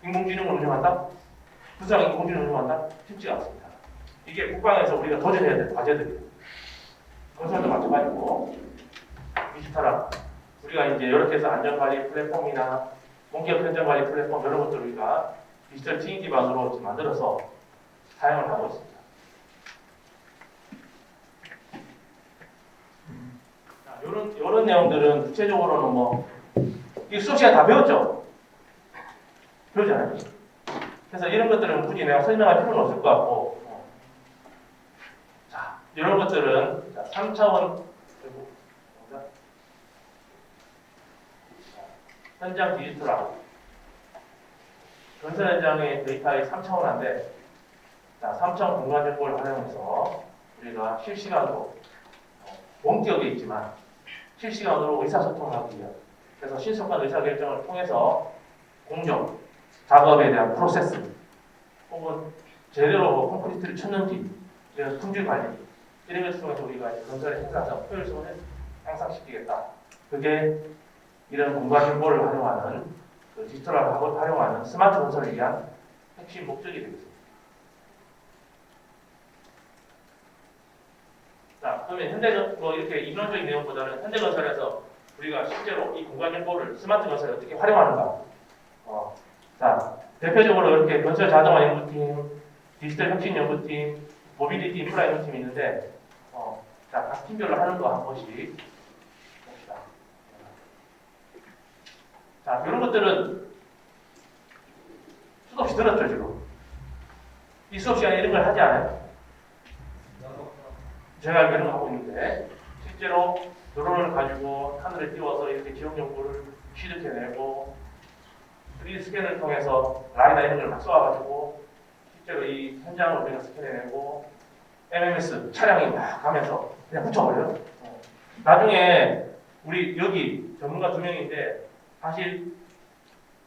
A: 인공지능을 운영한다? 부수적인 인공지능을 운영한다? 쉽지가 않습니다. 이게 국방에서 우리가 도전해야 될 과제들이에요. 건설도 마찬가지고 디지털화. 우리가 이제 이렇게 해서 안전관리 플랫폼이나 공기업 현장관리 플랫폼 이런 것들을 우리가 디지털 트윈 기반으로 만들어서 사용을 하고 있습니다. 이런 내용들은 구체적으로는 이 수업 시간에 다 배웠죠? 배우잖아요. 그래서 이런 것들은 굳이 내가 설명할 필요는 없을 것 같고, 자, 이런 것들은 3차원 현장 디지털화. 건설 현장의 데이터의 3차원인데, 3차원 공간 정보를 활용해서 우리가 실시간으로 원격에 있지만 실시간으로 의사소통을 하기 위한, 그래서 신속한 의사결정을 통해서 공정, 작업에 대한 프로세스, 혹은 제대로 콘크리트를 쳤는지 이런 품질 관리, 이런 것을 통해서 우리가 건설의 생산성, 효율성을 향상시키겠다. 그게 이런 공간 정보를 활용하는 디지털을 활용하는 스마트 건설을 위한 핵심 목적이 되겠습니다. 자, 그러면 이렇게 이론적인 내용보다는 현대건설에서 우리가 실제로 이 공간 정보를 스마트 건설에 어떻게 활용하는가. 자, 대표적으로 이렇게 건설 자동화 연구팀, 디지털 혁신 연구팀, 모빌리티 인프라 연구팀이 있는데, 자, 각 팀별로 하는 거 한 번씩 봅시다. 자, 이런 것들은 수없이 들었죠, 지금. 이 수업 시간에 이런 걸 하지 않아요? 제가 이런 걸 하고 있는데, 실제로 드론을 가지고 하늘에 띄워서 이렇게 지형 정보를 취득해내고, 3D 스캔을 통해서 라이나 이런 걸 막 쏘아가지고, 실제로 이 현장을 우리가 스캔해내고, MMS 차량이 막 가면서 그냥 붙여버려요. 나중에 우리 여기 전문가 2명인데, 사실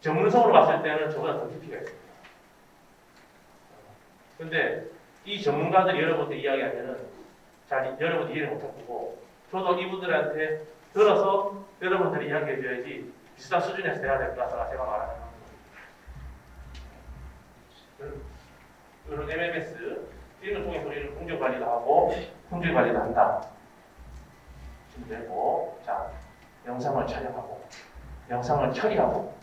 A: 전문성으로 봤을 때는 저보다 더 깊이가 있습니다. 근데 이 전문가들이 여러분한테 이야기하면은 잘 여러분이 이해를 못할 거고, 저도 이분들한테 들어서 여러분들이 이야기해 줘야지 비슷한 수준에서 돼야 될 것 같아서 제가 말하는 겁니다. 이런 MMS 이런 걸 통해서 우리는 공정 관리도 하고 품질 관리도 한다. 되고, 자, 영상을 촬영하고, 영상을 처리하고,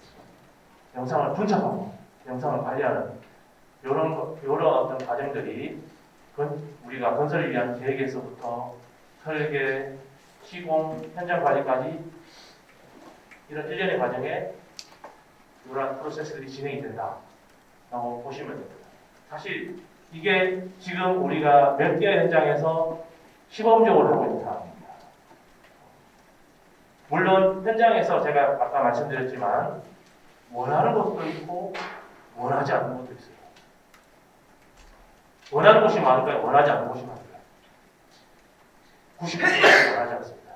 A: 영상을 분석하고, 영상을 관리하는 이런 어떤 과정들이 우리가 건설을 위한 계획에서부터 설계, 시공, 현장 관리까지 이런 일련의 과정에 이러한 프로세스들이 진행이 된다라고 보시면 됩니다. 사실 이게 지금 우리가 몇 개의 현장에서 시범적으로 하고 있는 상황입니다. 물론 현장에서 제가 아까 말씀드렸지만 원하는 것도 있고 원하지 않는 것도 있어요. 원하는 곳이 많을까요? 원하지 않는 곳이 많을까요? 90% 원하지 않습니다.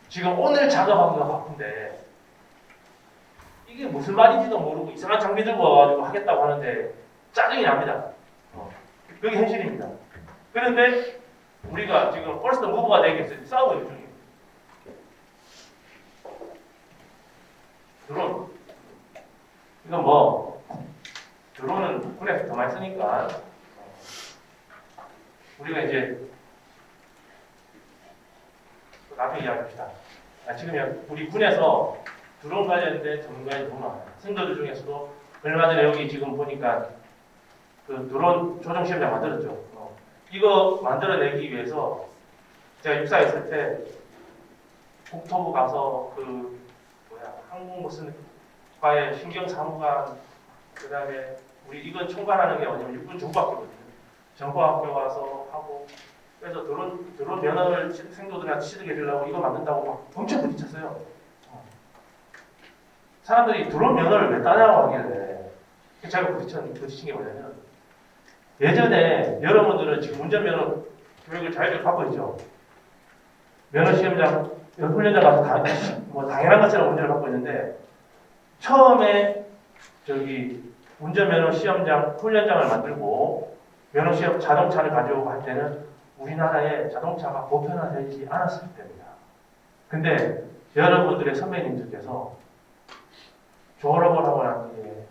A: 지금 오늘 작업하기가 바쁜데 이게 무슨 말인지도 모르고 이상한 장비 들고 와가지고 하겠다고 하는데 짜증이 납니다. 그게 현실입니다. 그런데 우리가 지금 퍼스트 무브가 되겠어요. 싸우고 있는 중이에요. 드론. 이건 드론은 군에서 더 많이 쓰니까 우리가 이제 나중에 이야기합시다. 지금 우리 군에서 드론 관련된 전문가들이 너무 많아요. 승도들 중에서도 얼마 전에 여기 지금 보니까 그 드론 조종 시험장 만들었죠. 이거 만들어내기 위해서 제가 육사에 있을 때 국토부 가서 항공 무슨 과에 신경사무관 그다음에 우리 이건 총괄하는 게 뭐냐면 육군 정보학교거든요. 정보학교 가서 하고 그래서 드론 면허를 생도들한테 취득해 주려고 이거 만든다고 막 엄청 부딪혔어요. 사람들이 드론 면허를 왜 따냐고 하길래 제가 부딪힌 게 뭐냐면 예전에 여러분들은 지금 운전면허 교육을 잘 받고 있죠. 면허 시험장, 훈련장 가서 당연한 것처럼 운전을 받고 있는데 처음에 운전면허 시험장, 훈련장을 만들고 면허 시험 자동차를 가져오고 할 때는 우리나라에 자동차가 보편화되지 않았을 때입니다. 근데 여러분들의 선배님들께서 졸업을 하고 난 뒤에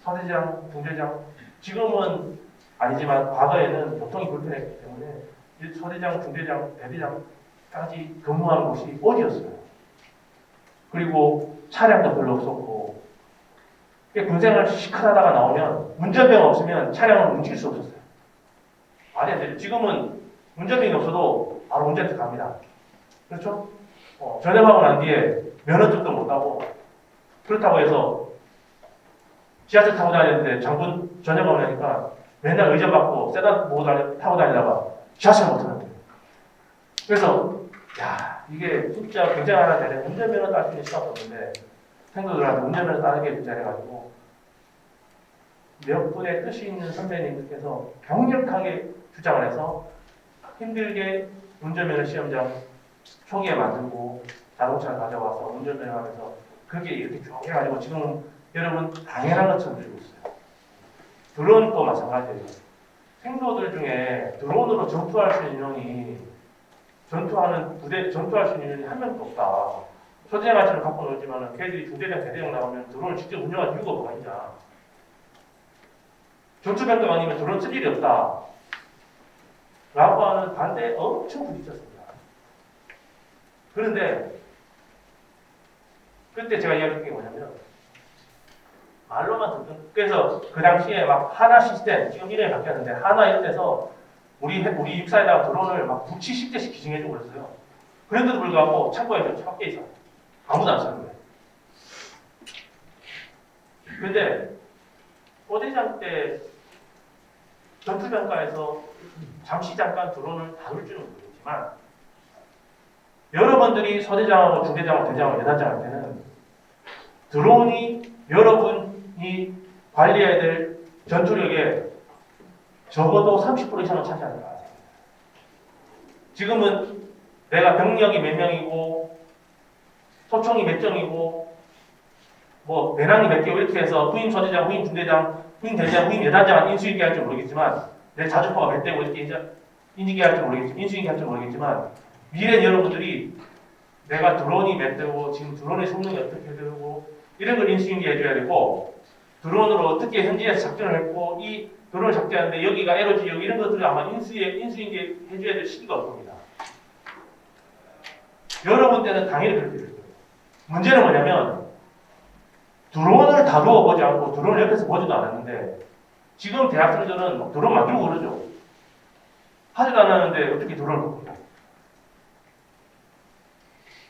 A: 서대장, 중대장, 지금은 아니지만 과거에는 교통이 불편했기 때문에 서대장, 중대장, 대대장까지 근무하는 곳이 어디였어요. 그리고 차량도 별로 없었고 군생활 시큰하다가 나오면 운전병 없으면 차량을 움직일 수 없었어요. 말이 안 돼요. 지금은 운전병이 없어도 바로 운전대 갑니다. 그렇죠? 전역하고 난 뒤에 면허증도 못하고 그렇다고 해서 지하철 타고 다니는데 장군 전역하고 나니까 맨날 의자 받고 세단 타고 다니다가 지하철 못 타는 거예요. 그래서 이게 진짜 굉장히 되네. 운전면허 딸 수 있는 시간도 없는데 생도들한테 운전면허 따는 게 굉장해가지고 몇 분의 뜻이 있는 선배님들께서 강력하게 주장을 해서 힘들게 운전면허 시험장 초기에 만들고 자동차를 가져와서 운전면허 하면서 그게 이렇게 쭉 해가지고 지금 여러분 당연한 것처럼 들고 있어요. 드론도 마찬가지예요. 생도들 중에 드론으로 전투할 수 있는 인원이 전투할 수 있는 인원이 한 명도 없다. 소대장한테는 갖고 놀지만 걔들이 중대장, 대대장 나오면 드론을 직접 운영할 이유가 뭐가 있냐. 전투병력 아니면 드론 쓸 일이 없다. 라고 하는 반대에 엄청 부딪혔습니다. 그런데 그때 제가 이야기한 게 뭐냐면 말로만 듣던 그래서 그 당시에 막 하나 시스템 지금 이름이 바뀌었는데 하나 이름에서 우리 육사에다가 드론을 막 9, 70대씩 기증해주고 그랬어요. 그런데도 불구하고 창고에 밖에 있어. 아무도 안 쓰는 거예요. 그런데 소대장 때 전투병가에서 잠깐 드론을 다룰 줄은 모르겠지만 여러분들이 서대장하고 중대장하고 대장하고 여단장한테는 드론이 여러분이 관리해야 될 전투력의 적어도 30% 이상은 차지하는 거예요. 지금은 내가 병력이 몇 명이고 소총이 몇 정이고 뭐 배낭이 몇 개고 이렇게 해서 후임 서대장, 후임 중대장, 후임 대대장, 후임 여단장 인수인계 할지 모르겠지만 내 자주포가 몇 대고 이렇게 인수인계 할지 모르겠지만 미래 여러분들이 내가 드론이 몇 대고 지금 드론의 성능이 어떻게 되고 이런 걸 인수인계 해줘야 되고 드론으로 어떻게 현지에서 작전을 했고 이 드론을 작전하는데 여기가 에러 지역 이런 것들을 아마 인수인계 해줘야 될 시기가 올 겁니다. 여러분 때는 당연히 그렇게 될 거예요. 문제는 뭐냐면 드론을 다루어 보지 않고 드론을 옆에서 보지도 않았는데 지금 대학생들은 드론 만들고 그러죠. 하지도 않았는데 어떻게 드론을 봅니까?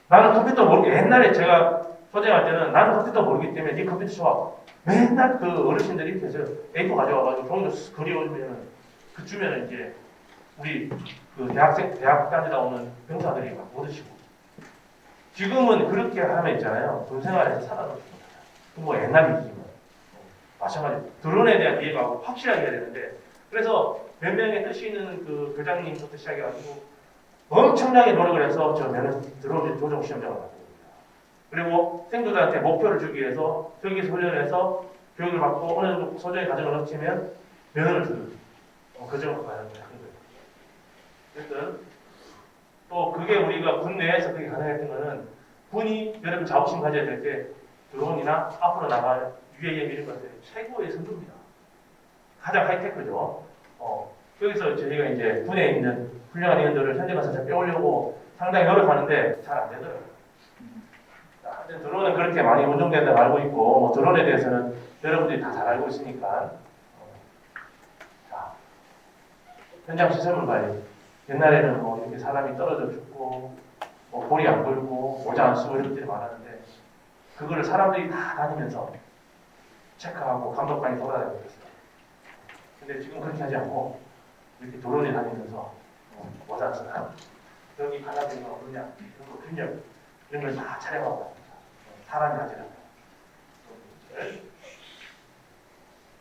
A: 나는 컴퓨터 모르게 옛날에 제가 소장할 때는 나는 컴퓨터 모르기 때문에 네 컴퓨터 좋아. 맨날 그 어르신들이 이렇게 해서 A4 가져와가지고 종이로 그려오면 그 주면은 이제 우리 그 대학까지 나오는 병사들이 막 얻으시고 지금은 그렇게 하면 있잖아요. 군생활에서 살아도 뭐 옛날 얘기지만 마찬가지 드론에 대한 이해가 확실하게 해야 되는데 그래서 몇 명의 뜻이 있는 그 교장님부터 시작해가지고 엄청나게 노력을 해서 저 드론 조종 시험장을 받습니다. 그리고 생도들한테 목표를 주기 위해서 저기서 훈련을 해서 교육을 받고 어느 정도 소정의 과정을 거치면 면허를 주는 과정을 가야 하는 거예요. 어쨌든 또 그게 우리가 군 내에서 그게 가능했던 거는 군이 여러분 자부심 가져야 될 때 드론이나 앞으로 나갈 UAM 이런 것들이 최고의 선두입니다. 가장 하이테크죠. 여기서 저희가 이제 군에 있는 훌륭한 인원들을 현재 가서 잘 빼오려고 상당히 노력하는데 잘 안 되더라고요. 하여튼 드론은 그렇게 많이 운용된다고 알고 있고, 뭐 드론에 대해서는 여러분들이 다 잘 알고 있으니까. 자, 현장 시설물 봐요. 옛날에는 뭐 이렇게 사람이 떨어져 죽고, 뭐 볼이 안 보이고, 모자 안 쓰고 이런 것들이 많았는데, 그거를 사람들이 다 다니면서 체크하고 감독관이 돌아다니고 있어요. 근데 지금 그렇게 하지 않고, 이렇게 드론이 다니면서, 모자 안 쓰나? 여기 갈라진 거 없느냐? 이런 거 균열, 이런 걸 다 촬영하고 갑니다. 사람이 하지는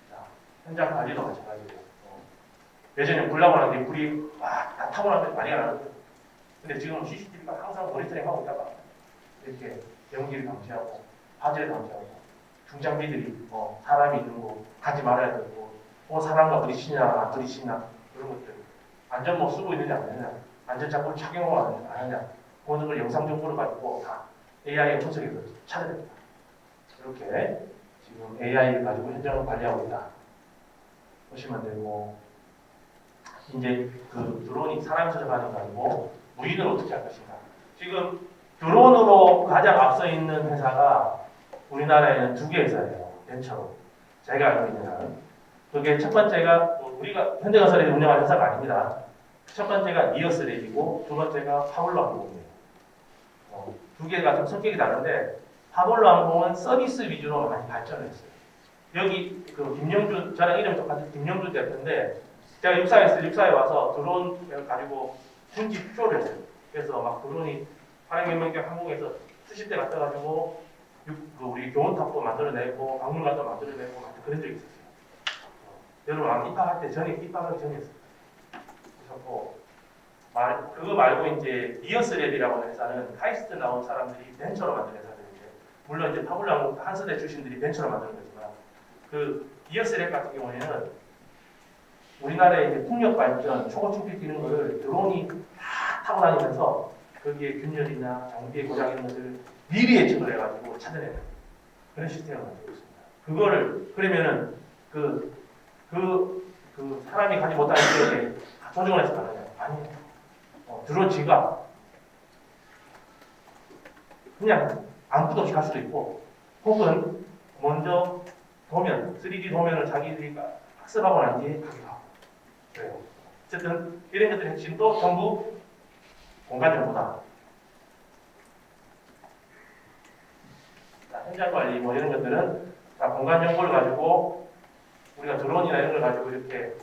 A: 자, 현장 관리도 마찬가지고 예전에 불나고 나는데 불이 다 타고 나는데 많이 안 나거든요. 근데 지금 CCTV가 항상 모니터링 하고 있다가 이렇게 연기를 감시하고 화재를 감시하고 중장비들이 사람이 있는 곳 가지 말아야 되고 사람과 부딪히냐 부딪히냐 이런 것들 안전모 쓰고 있느냐 안 하느냐 안전장구를 착용하고 안 하느냐 그런 걸 영상 정보를 가지고 다 AI에 분석해서 찾아냅니다. 이렇게 지금 AI를 가지고 현장을 관리하고 있다 보시면 되고 이제 그 드론이 사람이 조작하는 거 아니고 무인을 어떻게 할 것인가. 지금 드론으로 가장 앞서 있는 회사가 우리나라에는 두 개 회사예요. 벤처로 제가 알고 있는 한은 그게 첫 번째가 우리가 현대건설에서 운영하는 회사가 아닙니다. 첫 번째가 니어스레이고 두 번째가 파블로 항공이에요. 두 개가 좀 성격이 다른데 파블로 항공은 서비스 위주로 많이 발전을 했어요. 여기 그 김영준 저랑 이름 똑같은 김영준 대표인데 제가 육사에 와서 드론 가지고 중지 표를 했어요. 그래서 막 드론이 한국연맹 항공에서 수십 대가 떠가지고 우리 교원탑도 만들어내고 박물관도 만들어내고 그런 적이 있었어요. 여러분 아마 입학할 때 전에 입학하기 전이었어요. 그래서 그거 말고 이제 니어스랩이라고 하는 회사는 카이스트 나온 사람들이 벤처로 만든 회사들인데 물론 이제 파블로 한스대 출신들이 벤처로 만든 거지만 그 니어스랩 같은 경우에는 우리나라의 이제 풍력 발전, 초고층빛 이런 거를 드론이 다 타고 다니면서 거기에 균열이나 장비의 고장 이런 것들을 미리 예측을 해가지고 찾아내는 그런 시스템을 만들고 있습니다. 그거를 그러면은 그 사람이 가지 못하는 지역에 조정을 해서 가느냐? 아니에요. 드론 지가 그냥 아무것도 없이 갈 수도 있고 혹은 먼저 도면, 3D 도면을 자기들이 학습하고 난 뒤에 가기도 하고 그래요. 어쨌든 이런 것들의 핵심도 전부 공간 정보다. 현장 관리 뭐 이런 것들은 다 공간 정보를 가지고 우리가 드론이나 이런 걸 가지고 이렇게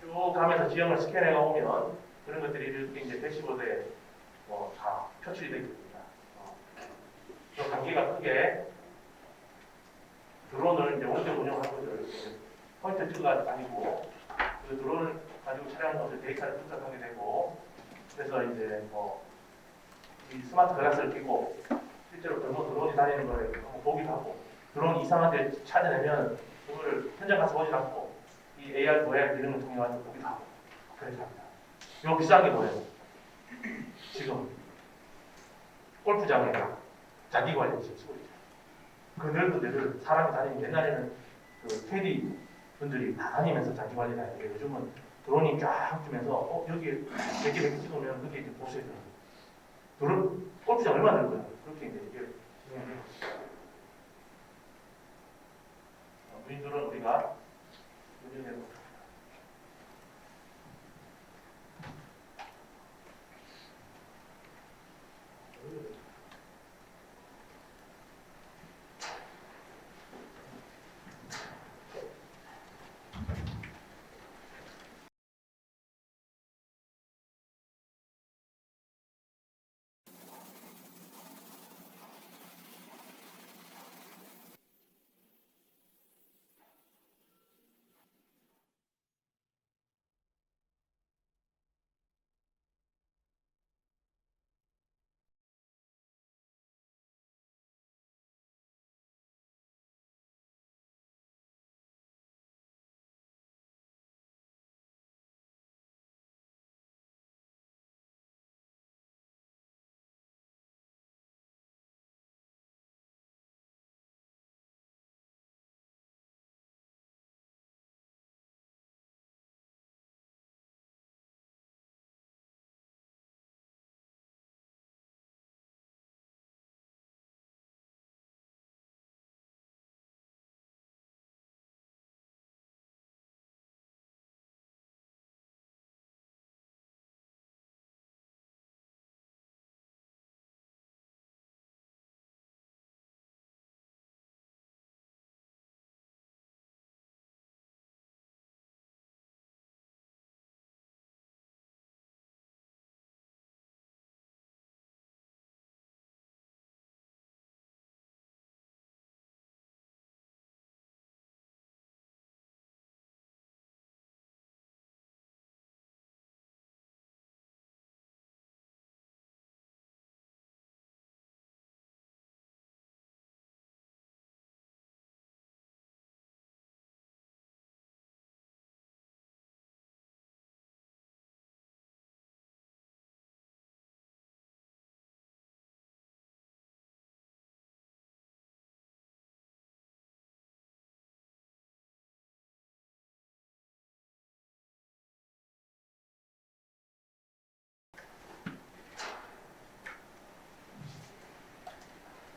A: 쭉 가면서 지형을 스캔해 오면 그런 것들이 이렇게 이제 대시보드에 다 표출이 되어 있습니다. 그 관계가 크게 드론을 이제 언제 운영하는 것을 포인트 찍어가 아니고 그 드론을 가지고 촬영한 것을 데이터를 분석하게 되고 그래서 이제 이 스마트 글라스를 끼고 실제로 드론이 다니는 걸 한번 보기도 하고 드론 이상한 데 찾아내면 그거를 현장 가서 보지 않고 이 AR, VR 이런 걸 통해 가지고 보기도 하고 그렇게 합니다. 이거 비싼 게 뭐예요? 지금 골프장에 자기 관리 지금 쓰고 있죠. 그 넓은 데를 사람이 다니는 옛날에는 그 캐디 분들이 다 다니면서 자기 관리 다니는데 요즘은 드론이 쫙 주면서 여기에 100개 찍으면 그게 이제 보수해 들어요. 드론 골프장 얼마나 넓어요? 그렇게 이제 이게 무인드론 우리가 운영되고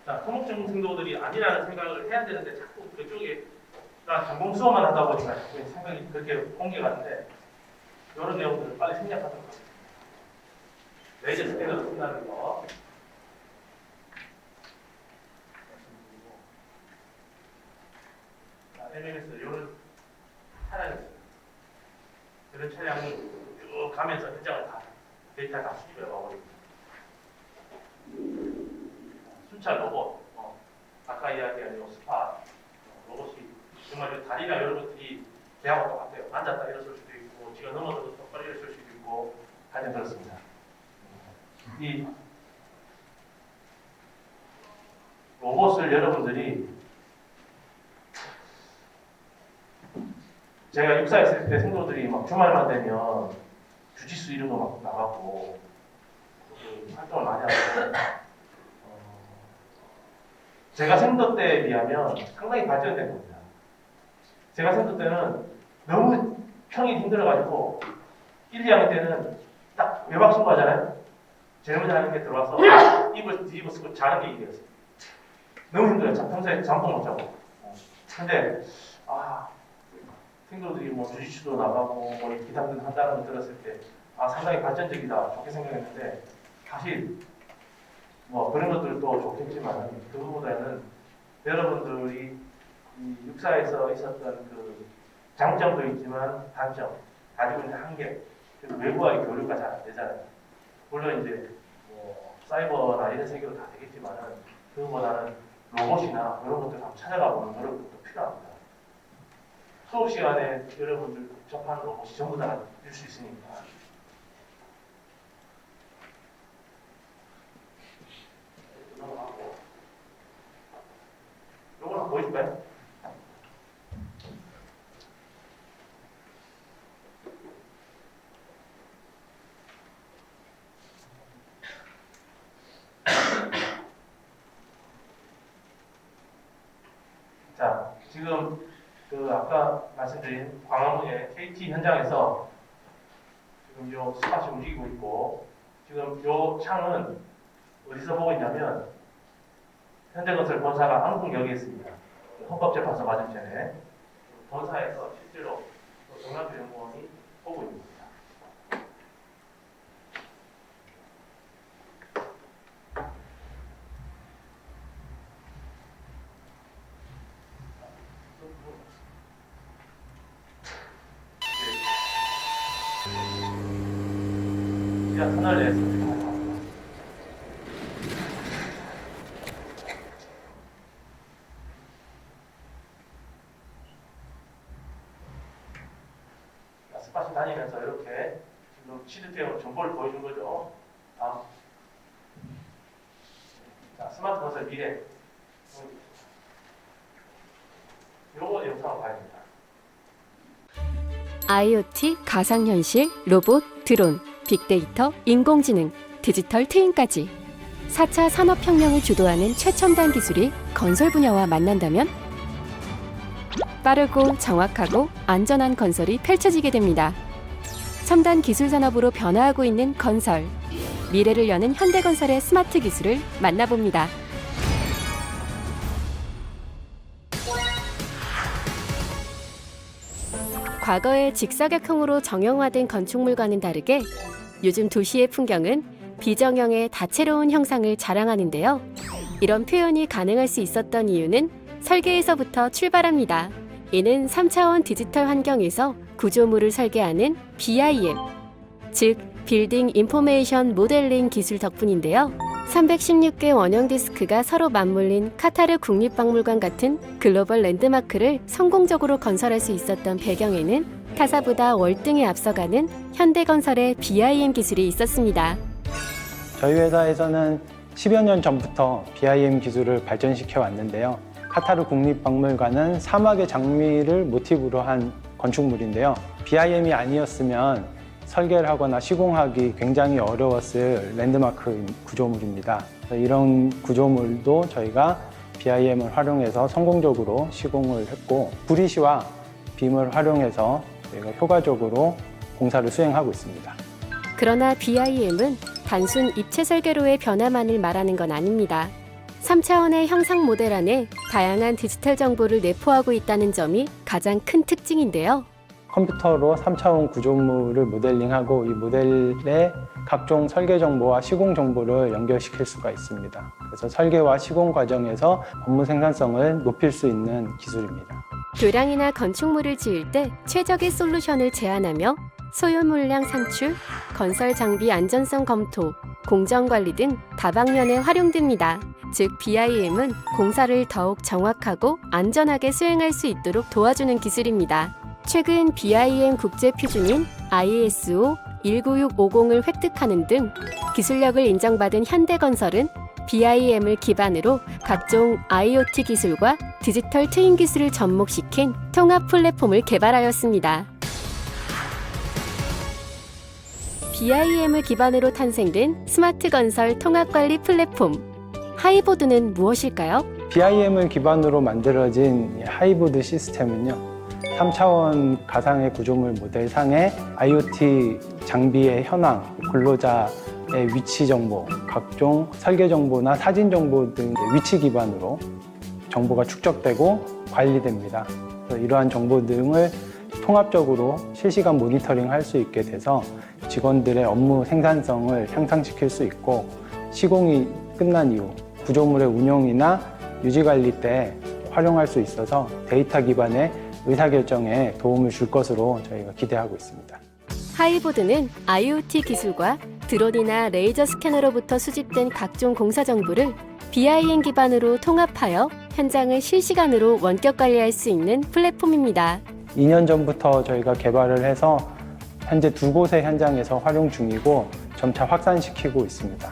A: 자, 토목증 생도들이 아니라는 생각을 해야 되는데 자꾸 그쪽에 전공 수업만 하다 보니까 자꾸 생각이 그렇게 옮겨가는데 이런 내용들을 빨리 생략하도록 하겠습니다. 레이저 스캐너로 끝나는 거. 자, LMS 이런 차량이 있어요. 이런 차량이 쭉 가면서 현장을 다 데이터 다 수집해 가버립니다. 순찰 로봇, 아까 이야기한 요 스팟 로봇이 정말 다리나 이런 것들이 배하고 똑같아요. 앉았다 일어설 수도 있고, 지가 넘어져도 똑바로 일어설 수도 있고, 하여튼 그렇습니다. 이 로봇을 여러분들이 제가 육사했을 때 생도들이 막 주말만 되면 주짓수 이런 거 막 나가고 활동을 많이 하거든요. 제가 생도 때에 비하면 상당히 발전된 겁니다. 제가 생도 때는 너무 평이 힘들어가지고 1, 2학년 때는 딱 외박 신고하잖아요. 제일 먼저 하는 게 들어와서 입을 뒤집어 쓰고 자는 게 일이었어요. 너무 힘들어요. 평소에 잠도 못 자고. 근데 생도들이 뭐 주짓수도 나가고 뭐 기타 등 한다는 걸 들었을 때 상당히 발전적이다 좋게 생각했는데 사실 뭐 그런 것들도 좋겠지만 그거보다는 여러분들이 이 육사에서 있었던 그 장점도 있지만 단점, 가지고 있는 한계, 그리고 외부와의 교류가 잘 안 되잖아요. 물론 이제 뭐 사이버나 이런 세계로 다 되겠지만은 그거보다는 로봇이나 이런 것들 한번 찾아가 보는 노력도 필요합니다. 수업 시간에 여러분들 접한 로봇이 전부 다 줄 수 있으니까. 넘어가고. 요걸 한번 보여줄까요? 자, 지금 아까 말씀드린 광화문의 KT 현장에서 지금 요 스팟이 움직이고 있고, 지금 요 창은 어디서 보고 있냐면 현대건설 본사가 한국역에 있습니다. 헌법재판소 맞은편에 본사에서 실제로 정남필 연구원이 보고 있습니다. 지하 터널 내에서 지금 하고 있습니다. 스팟이 다니면서 이렇게 지금 시드템으로 정보를 보여준 거죠. 다음. 자, 스마트 건설 미래. 요거 영상을 봐야 됩니다.
C: IoT, 가상현실, 로봇, 드론, 빅데이터, 인공지능, 디지털 트윈까지 4차 산업혁명을 주도하는 최첨단 기술이 건설 분야와 만난다면 빠르고 정확하고 안전한 건설이 펼쳐지게 됩니다. 첨단 기술 산업으로 변화하고 있는 건설, 미래를 여는 현대건설의 스마트 기술을 만나봅니다. 과거의 직사각형으로 정형화된 건축물과는 다르게 요즘 도시의 풍경은 비정형의 다채로운 형상을 자랑하는데요. 이런 표현이 가능할 수 있었던 이유는 설계에서부터 출발합니다. 이는 3차원 디지털 환경에서 구조물을 설계하는 BIM, 즉 빌딩 인포메이션 모델링 기술 덕분인데요. 316개 원형 디스크가 서로 맞물린 카타르 국립박물관 같은 글로벌 랜드마크를 성공적으로 건설할 수 있었던 배경에는 타사보다 월등히 앞서가는 현대건설의 BIM 기술이 있었습니다.
D: 저희 회사에서는 10여 년 전부터 BIM 기술을 발전시켜 왔는데요. 카타르 국립박물관은 사막의 장미를 모티브로 한 건축물인데요. BIM이 아니었으면 설계를 하거나 시공하기 굉장히 어려웠을 랜드마크 구조물입니다. 이런 구조물도 저희가 BIM을 활용해서 성공적으로 시공을 했고, 브리시와 빔을 활용해서 저희가 효과적으로 공사를 수행하고 있습니다.
C: 그러나 BIM은 단순 입체 설계로의 변화만을 말하는 건 아닙니다. 3차원의 형상 모델 안에 다양한 디지털 정보를 내포하고 있다는 점이 가장 큰 특징인데요.
D: 컴퓨터로 3차원 구조물을 모델링하고 이 모델에 각종 설계 정보와 시공 정보를 연결시킬 수가 있습니다. 그래서 설계와 시공 과정에서 업무 생산성을 높일 수 있는 기술입니다.
C: 교량이나 건축물을 지을 때 최적의 솔루션을 제안하며 소요 물량 산출, 건설 장비 안전성 검토, 공정 관리 등 다방면에 활용됩니다. 즉 BIM은 공사를 더욱 정확하고 안전하게 수행할 수 있도록 도와주는 기술입니다. 최근 BIM 국제 표준인 ISO 19650을 획득하는 등 기술력을 인정받은 현대건설은 BIM을 기반으로 각종 IoT 기술과 디지털 트윈 기술을 접목시킨 통합 플랫폼을 개발하였습니다. BIM을 기반으로 탄생된 스마트 건설 통합 관리 플랫폼 하이보드는 무엇일까요?
D: BIM을 기반으로 만들어진 이 하이보드 시스템은요, 3차원 가상의 구조물 모델상의 IoT 장비의 현황, 근로자의 위치 정보, 각종 설계 정보나 사진 정보 등 위치 기반으로 정보가 축적되고 관리됩니다. 그래서 이러한 정보 등을 통합적으로 실시간 모니터링 할 수 있게 돼서 직원들의 업무 생산성을 향상시킬 수 있고, 시공이 끝난 이후 구조물의 운용이나 유지 관리 때 활용할 수 있어서 데이터 기반의 의사결정에 도움을 줄 것으로 저희가 기대하고 있습니다.
C: 하이보드는 IoT 기술과 드론이나 레이저 스캐너로부터 수집된 각종 공사 정보를 BIM 기반으로 통합하여 현장을 실시간으로 원격 관리할 수 있는 플랫폼입니다.
D: 2년 전부터 저희가 개발을 해서 현재 2곳의 현장에서 활용 중이고 점차 확산시키고 있습니다.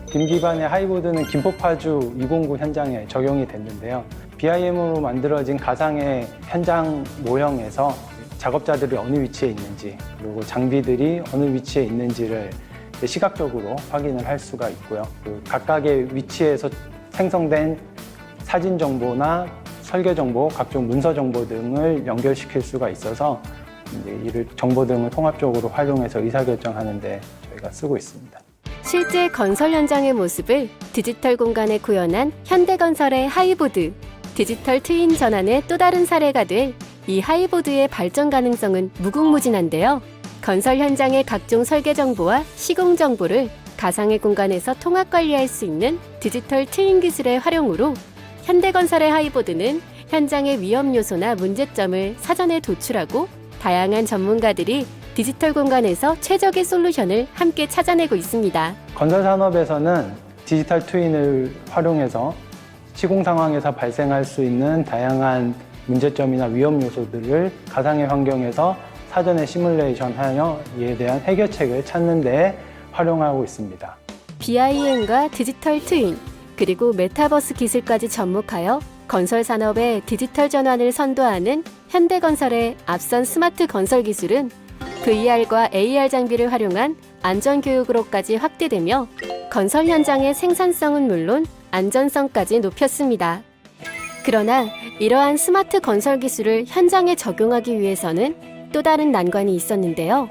D: 빔 기반의 하이보드는 김포파주 209 현장에 적용이 됐는데요. BIM으로 만들어진 가상의 현장 모형에서 작업자들이 어느 위치에 있는지, 그리고 장비들이 어느 위치에 있는지를 시각적으로 확인을 할 수가 있고요. 그 각각의 위치에서 생성된 사진 정보나 설계 정보, 각종 문서 정보 등을 연결시킬 수가 있어서 이를 정보 등을 통합적으로 활용해서 의사결정하는 데 저희가 쓰고 있습니다.
C: 실제 건설 현장의 모습을 디지털 공간에 구현한 현대건설의 하이보드, 디지털 트윈 전환의 또 다른 사례가 될 이 하이보드의 발전 가능성은 무궁무진한데요. 건설 현장의 각종 설계 정보와 시공 정보를 가상의 공간에서 통합 관리할 수 있는 디지털 트윈 기술의 활용으로 현대건설의 하이보드는 현장의 위험 요소나 문제점을 사전에 도출하고 다양한 전문가들이 디지털 공간에서 최적의 솔루션을 함께 찾아내고 있습니다.
D: 건설 산업에서는 디지털 트윈을 활용해서 시공 상황에서 발생할 수 있는 다양한 문제점이나 위험 요소들을 가상의 환경에서 사전에 시뮬레이션하여 이에 대한 해결책을 찾는 데 활용하고 있습니다.
C: BIM과 디지털 트윈, 그리고 메타버스 기술까지 접목하여 건설 산업의 디지털 전환을 선도하는 현대건설의 앞선 스마트 건설 기술은 VR과 AR 장비를 활용한 안전교육으로까지 확대되며 건설 현장의 생산성은 물론 안전성까지 높였습니다. 그러나 이러한 스마트 건설 기술을 현장에 적용하기 위해서는 또 다른 난관이 있었는데요.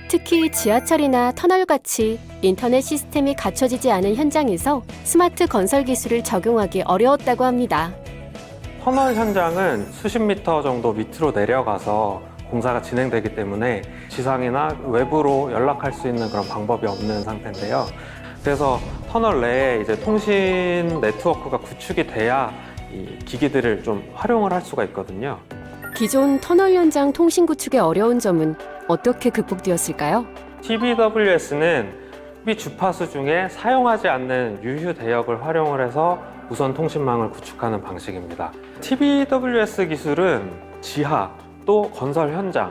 C: 특히 지하철이나 터널같이 인터넷 시스템이 갖춰지지 않은 현장에서 스마트 건설 기술을 적용하기 어려웠다고 합니다.
E: 터널 현장은 수십 미터 정도 밑으로 내려가서 공사가 진행되기 때문에 지상이나 외부로 연락할 수 있는 그런 방법이 없는 상태인데요. 그래서 터널 내에 이제 통신 네트워크가 구축이 돼야 이 기기들을 좀 활용을 할 수가 있거든요.
C: 기존 터널 현장 통신 구축의 어려운 점은 어떻게 극복되었을까요?
E: TBWS는 이 주파수 중에 사용하지 않는 유휴 대역을 활용을 해서 무선 통신망을 구축하는 방식입니다. TBWS 기술은 지하 또 건설 현장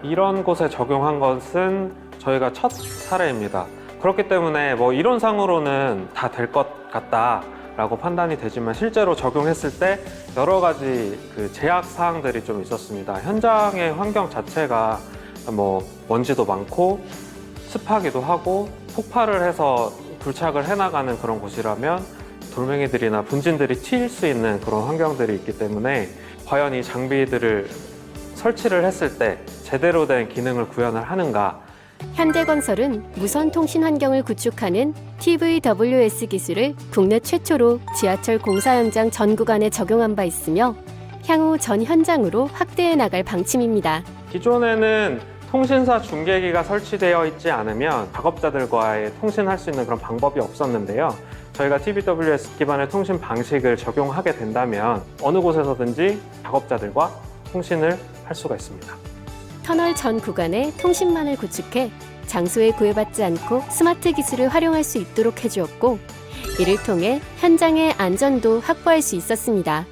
E: 이런 곳에 적용한 것은 저희가 첫 사례입니다. 그렇기 때문에 뭐 이론상으로는 다 될 것 같다라고 판단이 되지만 실제로 적용했을 때 여러 가지 그 제약 사항들이 좀 있었습니다. 현장의 환경 자체가 뭐 먼지도 많고 습하기도 하고 폭발을 해서 굴착을 해나가는 그런 곳이라면 돌멩이들이나 분진들이 튀일 수 있는 그런 환경들이 있기 때문에 과연 이 장비들을 설치를 했을 때 제대로 된 기능을 구현을 하는가,
C: 현대건설은 무선 통신 환경을 구축하는 TVWS 기술을 국내 최초로 지하철 공사 현장 전 구간에 적용한 바 있으며 향후 전 현장으로 확대해 나갈 방침입니다.
E: 기존에는 통신사 중계기가 설치되어 있지 않으면 작업자들과의 통신할 수 있는 그런 방법이 없었는데요. 저희가 TVWS 기반의 통신 방식을 적용하게 된다면 어느 곳에서든지 작업자들과 통신을 할 수가 있습니다.
C: 터널 전 구간에 통신망을 구축해 장소에 구애받지 않고 스마트 기술을 활용할 수 있도록 해주었고, 이를 통해 현장의 안전도 확보할 수 있었습니다.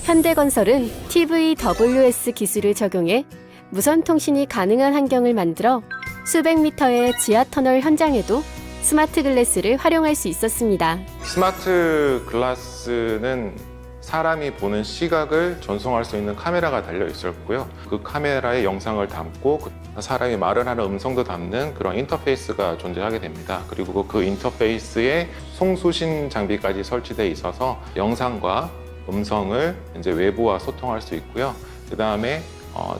C: 현대건설은 TVWS 기술을 적용해 무선 통신이 가능한 환경을 만들어 수백 미터의 지하 터널 현장에도 스마트 글래스를 활용할 수 있었습니다.
F: 스마트 글라스는 사람이 보는 시각을 전송할 수 있는 카메라가 달려 있었고요. 그 카메라에 영상을 담고 사람이 말을 하는 음성도 담는 그런 인터페이스가 존재하게 됩니다. 그리고 그 인터페이스에 송수신 장비까지 설치되어 있어서 영상과 음성을 이제 외부와 소통할 수 있고요. 그 다음에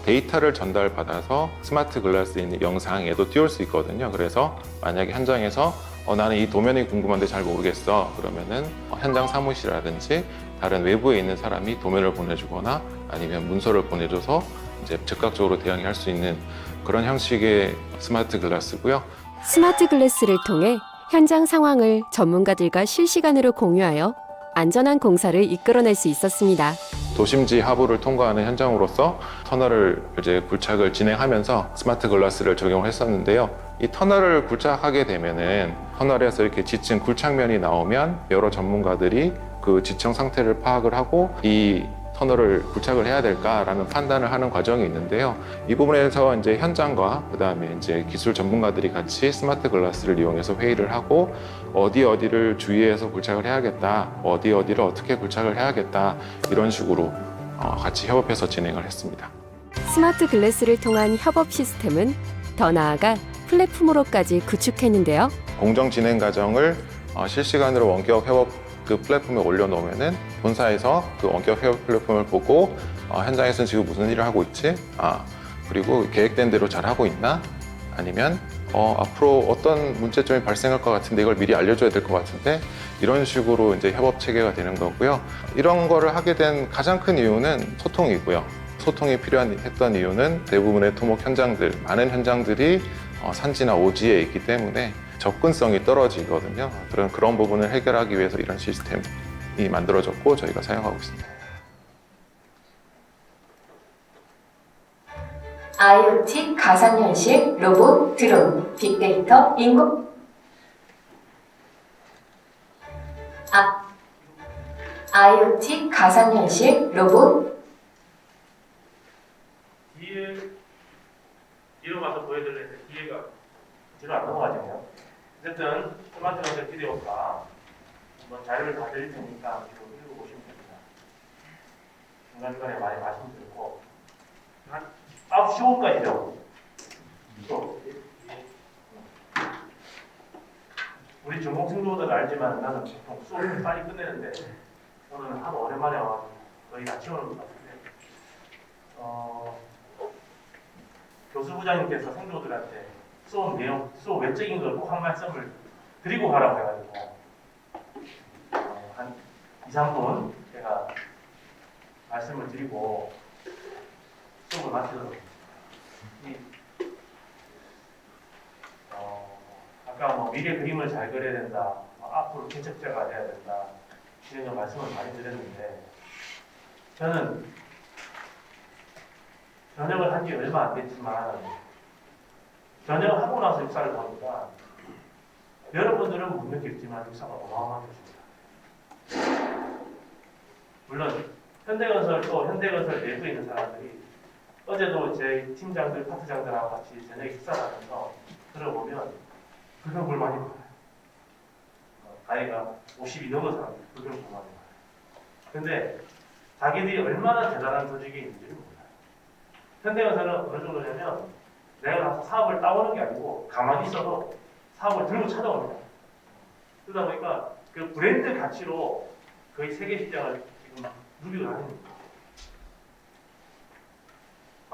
F: 데이터를 전달받아서 스마트 글라스에 있는 영상에도 띄울 수 있거든요. 그래서 만약에 현장에서 나는 이 도면이 궁금한데 잘 모르겠어. 그러면은 현장 사무실이라든지 다른 외부에 있는 사람이 도면을 보내주거나 아니면 문서를 보내줘서 이제 즉각적으로 대응할 수 있는 그런 형식의 스마트 글라스고요.
C: 스마트 글래스를 통해 현장 상황을 전문가들과 실시간으로 공유하여 안전한 공사를 이끌어낼 수 있었습니다.
F: 도심지 하부를 통과하는 현장으로서 터널을 이제 굴착을 진행하면서 스마트 글라스를 적용했었는데요. 이 터널을 굴착하게 되면은 터널에서 이렇게 지층 굴착면이 나오면 여러 전문가들이 그 지층 상태를 파악을 하고 이 터널을 굴착을 해야 될까라는 판단을 하는 과정이 있는데요. 이 부분에서 이제 현장과 그다음에 이제 기술 전문가들이 같이 스마트 글라스를 이용해서 회의를 하고 어디를 주의해서 굴착을 해야겠다, 어디를 어떻게 굴착을 해야겠다 이런 식으로 같이 협업해서 진행을 했습니다.
C: 스마트 글래스를 통한 협업 시스템은 더 나아가 플랫폼으로까지 구축했는데요.
F: 공정 진행 과정을 실시간으로 원격 협업 그 플랫폼에 올려놓으면은 본사에서 그 원격 협업 플랫폼을 보고 현장에서는 지금 무슨 일을 하고 있지? 그리고 계획된 대로 잘 하고 있나? 아니면 앞으로 어떤 문제점이 발생할 것 같은데 이걸 미리 알려줘야 될 것 같은데 이런 식으로 이제 협업 체계가 되는 거고요. 이런 거를 하게 된 가장 큰 이유는 소통이고요. 소통이 필요했던 이유는 대부분의 토목 현장들, 많은 현장들이 산지나 오지에 있기 때문에 접근성이 떨어지거든요. 그런 부분을 해결하기 위해서 이런 시스템이 만들어졌고 저희가 사용하고 있습니다.
C: IoT, 가상현실, 로봇, 드론, 빅데이터, 인공 IoT, 가상현실, 로봇
A: 뒤로 가서 보여드리는데 뒤에가 뒤로 안 넘어가지네요. 어쨌든 스마트 건설 비디오가 한번 자료를 다 드릴 테니까 읽어보시면 됩니다. 중간중간에 많이 말씀드렸고 한 9시 5분까지죠. 우리 전공 승조들 알지만 나는 보통 수업을 빨리 끝내는데 오늘은 하도 오랜만에 와가지고 거의 다 치우는 것 같은데 교수부장님께서 생도들한테 수업 내용, 수업 외적인 걸 꼭 한 말씀을 드리고 가라고 해가지고 한 2, 3분 제가 말씀을 드리고 수업을 마치도록 아까 뭐 미래 그림을 잘 그려야 된다, 앞으로 개척자가 돼야 된다 이런 말씀을 많이 드렸는데 저는 전역을 한 지 얼마 안 됐지만 전역을 하고 나서 역사를 보니까 여러분들은 못 느꼈지만 역사가 어마어마한 것입니다. 물론 현대건설 또 현대건설 내부에 있는 사람들이 어제도 제 팀장들, 파트장들하고 같이 저녁에 식사를 하면서 들어보면 불평불만이 많아요. 나이가 50이 넘은 사람들 불평불만이 많아요. 근데 자기들이 얼마나 대단한 조직이 있는지를 몰라요. 현대건설은 어느 정도냐면 내가 가서 사업을 따오는 게 아니고 가만히 있어도 사업을 들고 찾아옵니다. 그러다 보니까 그 브랜드 가치로 거의 세계 시장을 지금 누비고 다닙니다.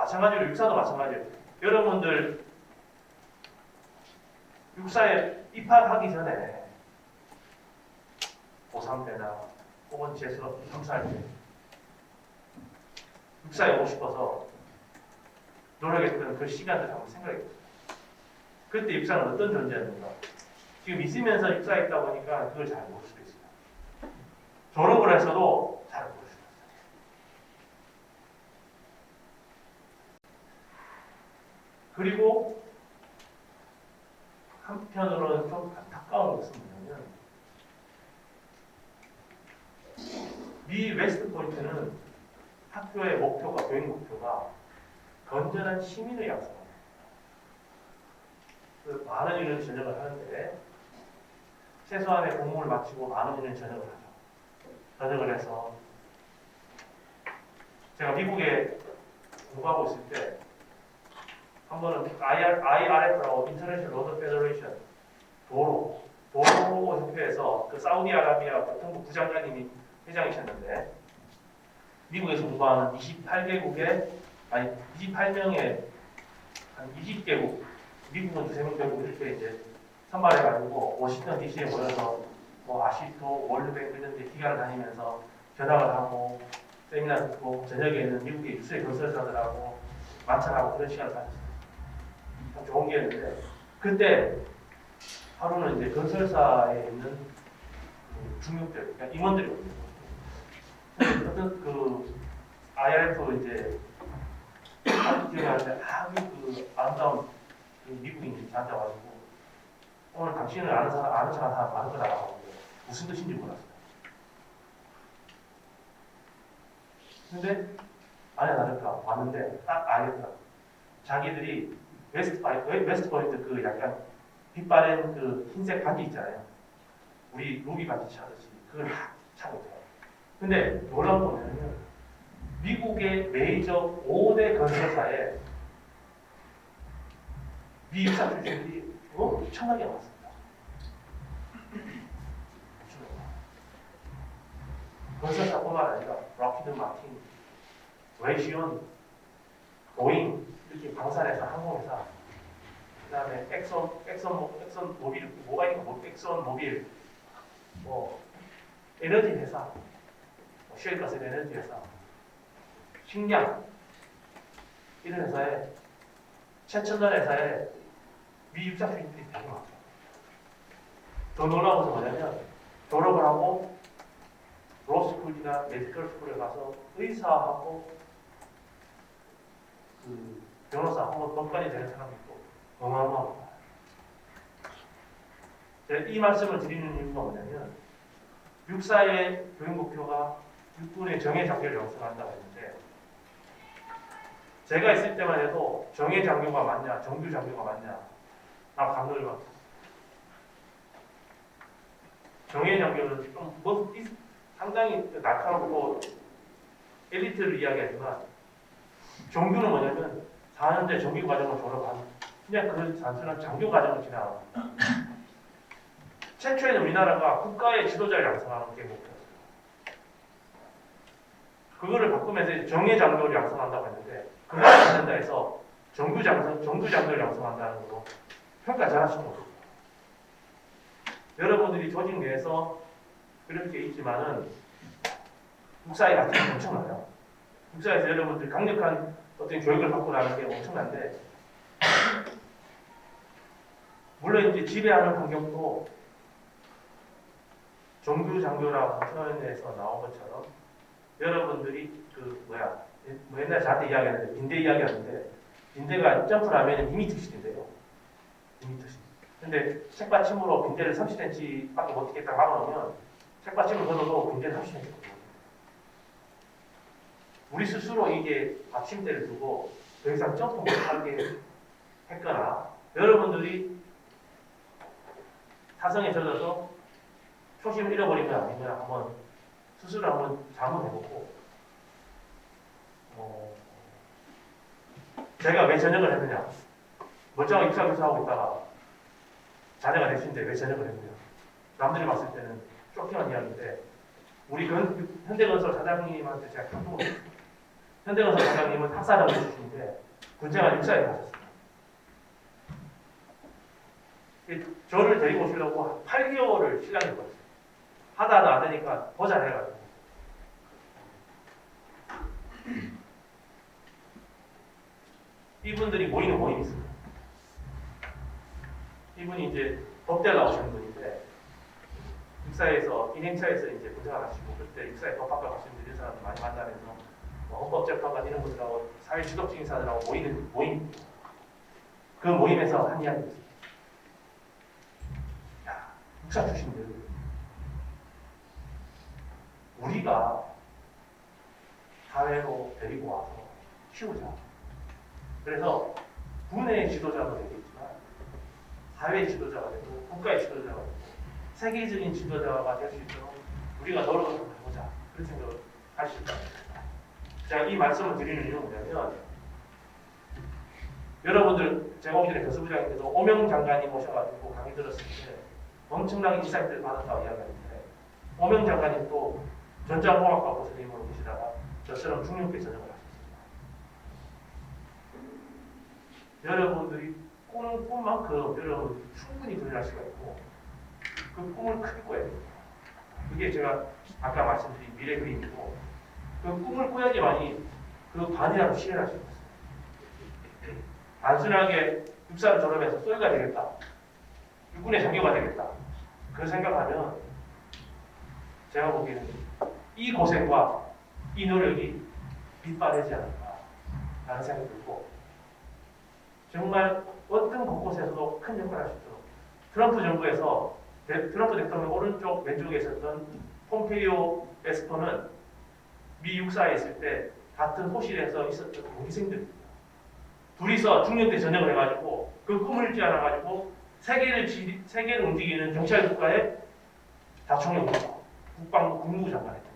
A: 마찬가지로 육사도 마찬가지예요. 여러분들 육사에 입학하기 전에 고3 때나 혹은 재수업 3, 4할 때 육사에 오고 싶어서 노력했던 그 시간들 한번 생각해 보세요. 그때 육사는 어떤 존재였는가? 지금 있으면서 육사에 있다 보니까 그걸 잘 모를 수도 있어요. 졸업을 했어도 잘 모를 수도 있어요. 그리고 한편으로는 좀 안타까운 것은 뭐냐면 미 웨스트 포인트는 학교의 목표가 교육 목표가 건전한 시민을 양성합니다. 그 많은 인원 전역을 하는데 최소한의 공부를 마치고 많은 인원 전역을 하죠. 전역을 해서 제가 미국에 공부하고 있을 때 한 번은 IRF라고 인터내셔널 로드 페더레이션 도로협회에서 그 사우디아라비아 교통부 부장관님이 회장이셨는데 미국에서 공부하는 28개국의 28명의 한 20개국 미국은 2~3명 되고 이렇게 이제 선발해가지고 워싱턴 DC에 모여서 뭐 아시토, 월드뱅크 이런 데 기관을 다니면서 견학을 하고 세미나 듣고 저녁에는 미국의 유수의 건설사들하고 만찬하고 그런 시간을 가졌어요. 참 좋은 기회였는데 그때 하루는 이제 건설사에 있는 중국들, 그러니까 임원들이 오거든요. 어떤 그 IRF 이제 기억이 나는데 그 아름다운 그 미국인이 저한테 와가지고 오늘 당신을 아는 사람 다 많을 거다라고 무슨 뜻인지 몰랐어요. 근데 아니야 나를까 왔는데 딱 알겠더라고. 자기들이 웨스트 포인트 그 약간 빛 바랜 그 흰색 반지 있잖아요. 우리 루비 반지 차듯이 그걸 막 차고 있어요. 근데 놀라운 건 뭐냐면 미국의 메이저 5대 건설사에 미 육사 출신들이 엄청나게 많습니다. 건설사뿐만 아니라 락히드 마틴, 레이시온, 보잉 이렇게 방산회사, 항공회사, 그다음에 엑선 모빌 뭐가 있고 엑선 모빌, 뭐 에너지 회사, 쉘가스 에너지 회사, 식량 이런 회사에 최첨단 회사에 미 육사 출신들이 되게 많죠. 더 놀라운 것은 뭐냐면 졸업을 하고 로스쿨이나 메디컬 스쿨에 가서 의사하고 그 변호사 혹은 법관이 되는 사람이 있고 어마어마합니다. 제가 이 말씀을 드리는 이유가 뭐냐면 육사의 교육 목표가 육군의 정예 장교를 양성한다고 했는데 제가 있을 때만 해도 정예 장교가 맞냐 정규 장교가 맞냐 라고 감독을 받았어요. 정예 장교는 좀 상당히 날카롭고 엘리트를 이야기하지만 정규는 뭐냐면 4년제 정규 과정을 졸업한 그냥 그 단순한 장교 과정을 지나가는 최초에는 우리나라가 국가의 지도자를 양성하는 게 목표였어요. 그거를 바꾸면서 정예 장교를 양성한다고 했는데 그걸 안 된다 해서 정규 장교를 양성한다는 걸로 평가 잘하신 거예요. 여러분들이 조직 내에서 그렇게 있지만은 국사의 가치는 엄청나요. 국사에서 여러분들 강력한 어떤 교육을 받고 나는 게 엄청난데 물론 이제 지배하는 환경도 정규 장교라고 표현에서 나온 것처럼 여러분들이 뭐 옛날에 저한테 이야기하는데 빈대 이야기하는데 빈대가 점프를 하면 2m씩인데요. 2m씩. 근데 책받침으로 빈대를 30cm밖에 못 뛰겠다고 막아놓으면 책받침을 걷어도 빈대를 30cm 걷어요. 우리 스스로 이게 받침대를 두고 더 이상 점프 못하게 했거나 여러분들이 사성에 젖어서 초심을 잃어버린 건 아니면 한번 스스로 한번 자문해보고 제가 왜 전역을 했느냐 멀쩡하게 육사교사하고 있다가 자녀가 됐는데 왜 전역을 했느냐 남들이 봤을 때는 쇼킹한 이야기인데 우리 현대건설 사장님한테 제가 감동을 했어요. 현대건설 사장님은 학사장 출신인데 군생활 육사에 가셨습니다. 저를 데리고 오시려고 한 8개월을 신랑이 걸렸어요. 하다 안 되니까 보자 해가지고. 이분들이 모이는 모임이 있습니다. 이분이 이제 법대를 나오시는 분인데 육사에서 인행차에서 이제 군생활 하시고 그때 육사에 법학과 가시는 이런 사람들 많이 만나면서 뭐 헌법재판관 이런 분들하고 사회 지도적 인사들하고 모이는 모임. 그 모임에서 한 이야기가 있습니다. 야, 육사 출신들 우리가 사회로 데리고 와서 키우자. 그래서 군의 지도자도 되겠지만 사회 지도자가 되고 국가의 지도자가 되고 세계적인 지도자가 될 수 있도록 우리가 노력을 한번 해보자. 그런 생각을 할 수 있다. 제가 이 말씀을 드리는 이유는 뭐냐면 여러분들 제가 오기 전에 교수부장님께서 오명 장관님 모셔가지고 강의 들었을 때 엄청나게 인사이트를 받았다고 이야기하는데 오명 장관님도 전자공학과 교수님으로 계시다가 저처럼 중용계 전형을 하셨습니다. 여러분들이 꾸는 꿈만큼 여러분 충분히 도전할 수가 있고 그 꿈을 크게 꿔야 됩니다. 그게 제가 아까 말씀드린 미래 그림이고 그 꿈을 꿔야지만이 그 반이라도 실현할 수 있어요. 단순하게 육사를 졸업해서 쏘이가 되겠다. 육군의 장교가 되겠다. 그 생각하면 제가 보기에는 이 고생과 이 노력이 빗바라지 않을까라는 생각이 들고 정말 어떤 곳곳에서도 큰 역할을 할 수 있도록 트럼프 정부에서 트럼프 대통령 오른쪽 왼쪽에 있었던 폼페이오 에스퍼는 미 육사에 있을 때 같은 호실에서 있었던 동기생들입니다. 둘이서 중년 때 전역을 해가지고 그 꿈을 잃지 않아가지고 세계를 움직이는 경찰 국가의 다총령입니다. 국방부 국무부 장관 했던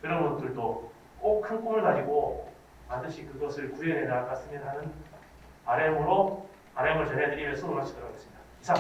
A: 거예요. 여러분들도 꼭 큰 꿈을 가지고 반드시 그것을 구현해 나갔으면 하는 바람을 전해드리며 수업을 마치도록 하겠습니다. 이상.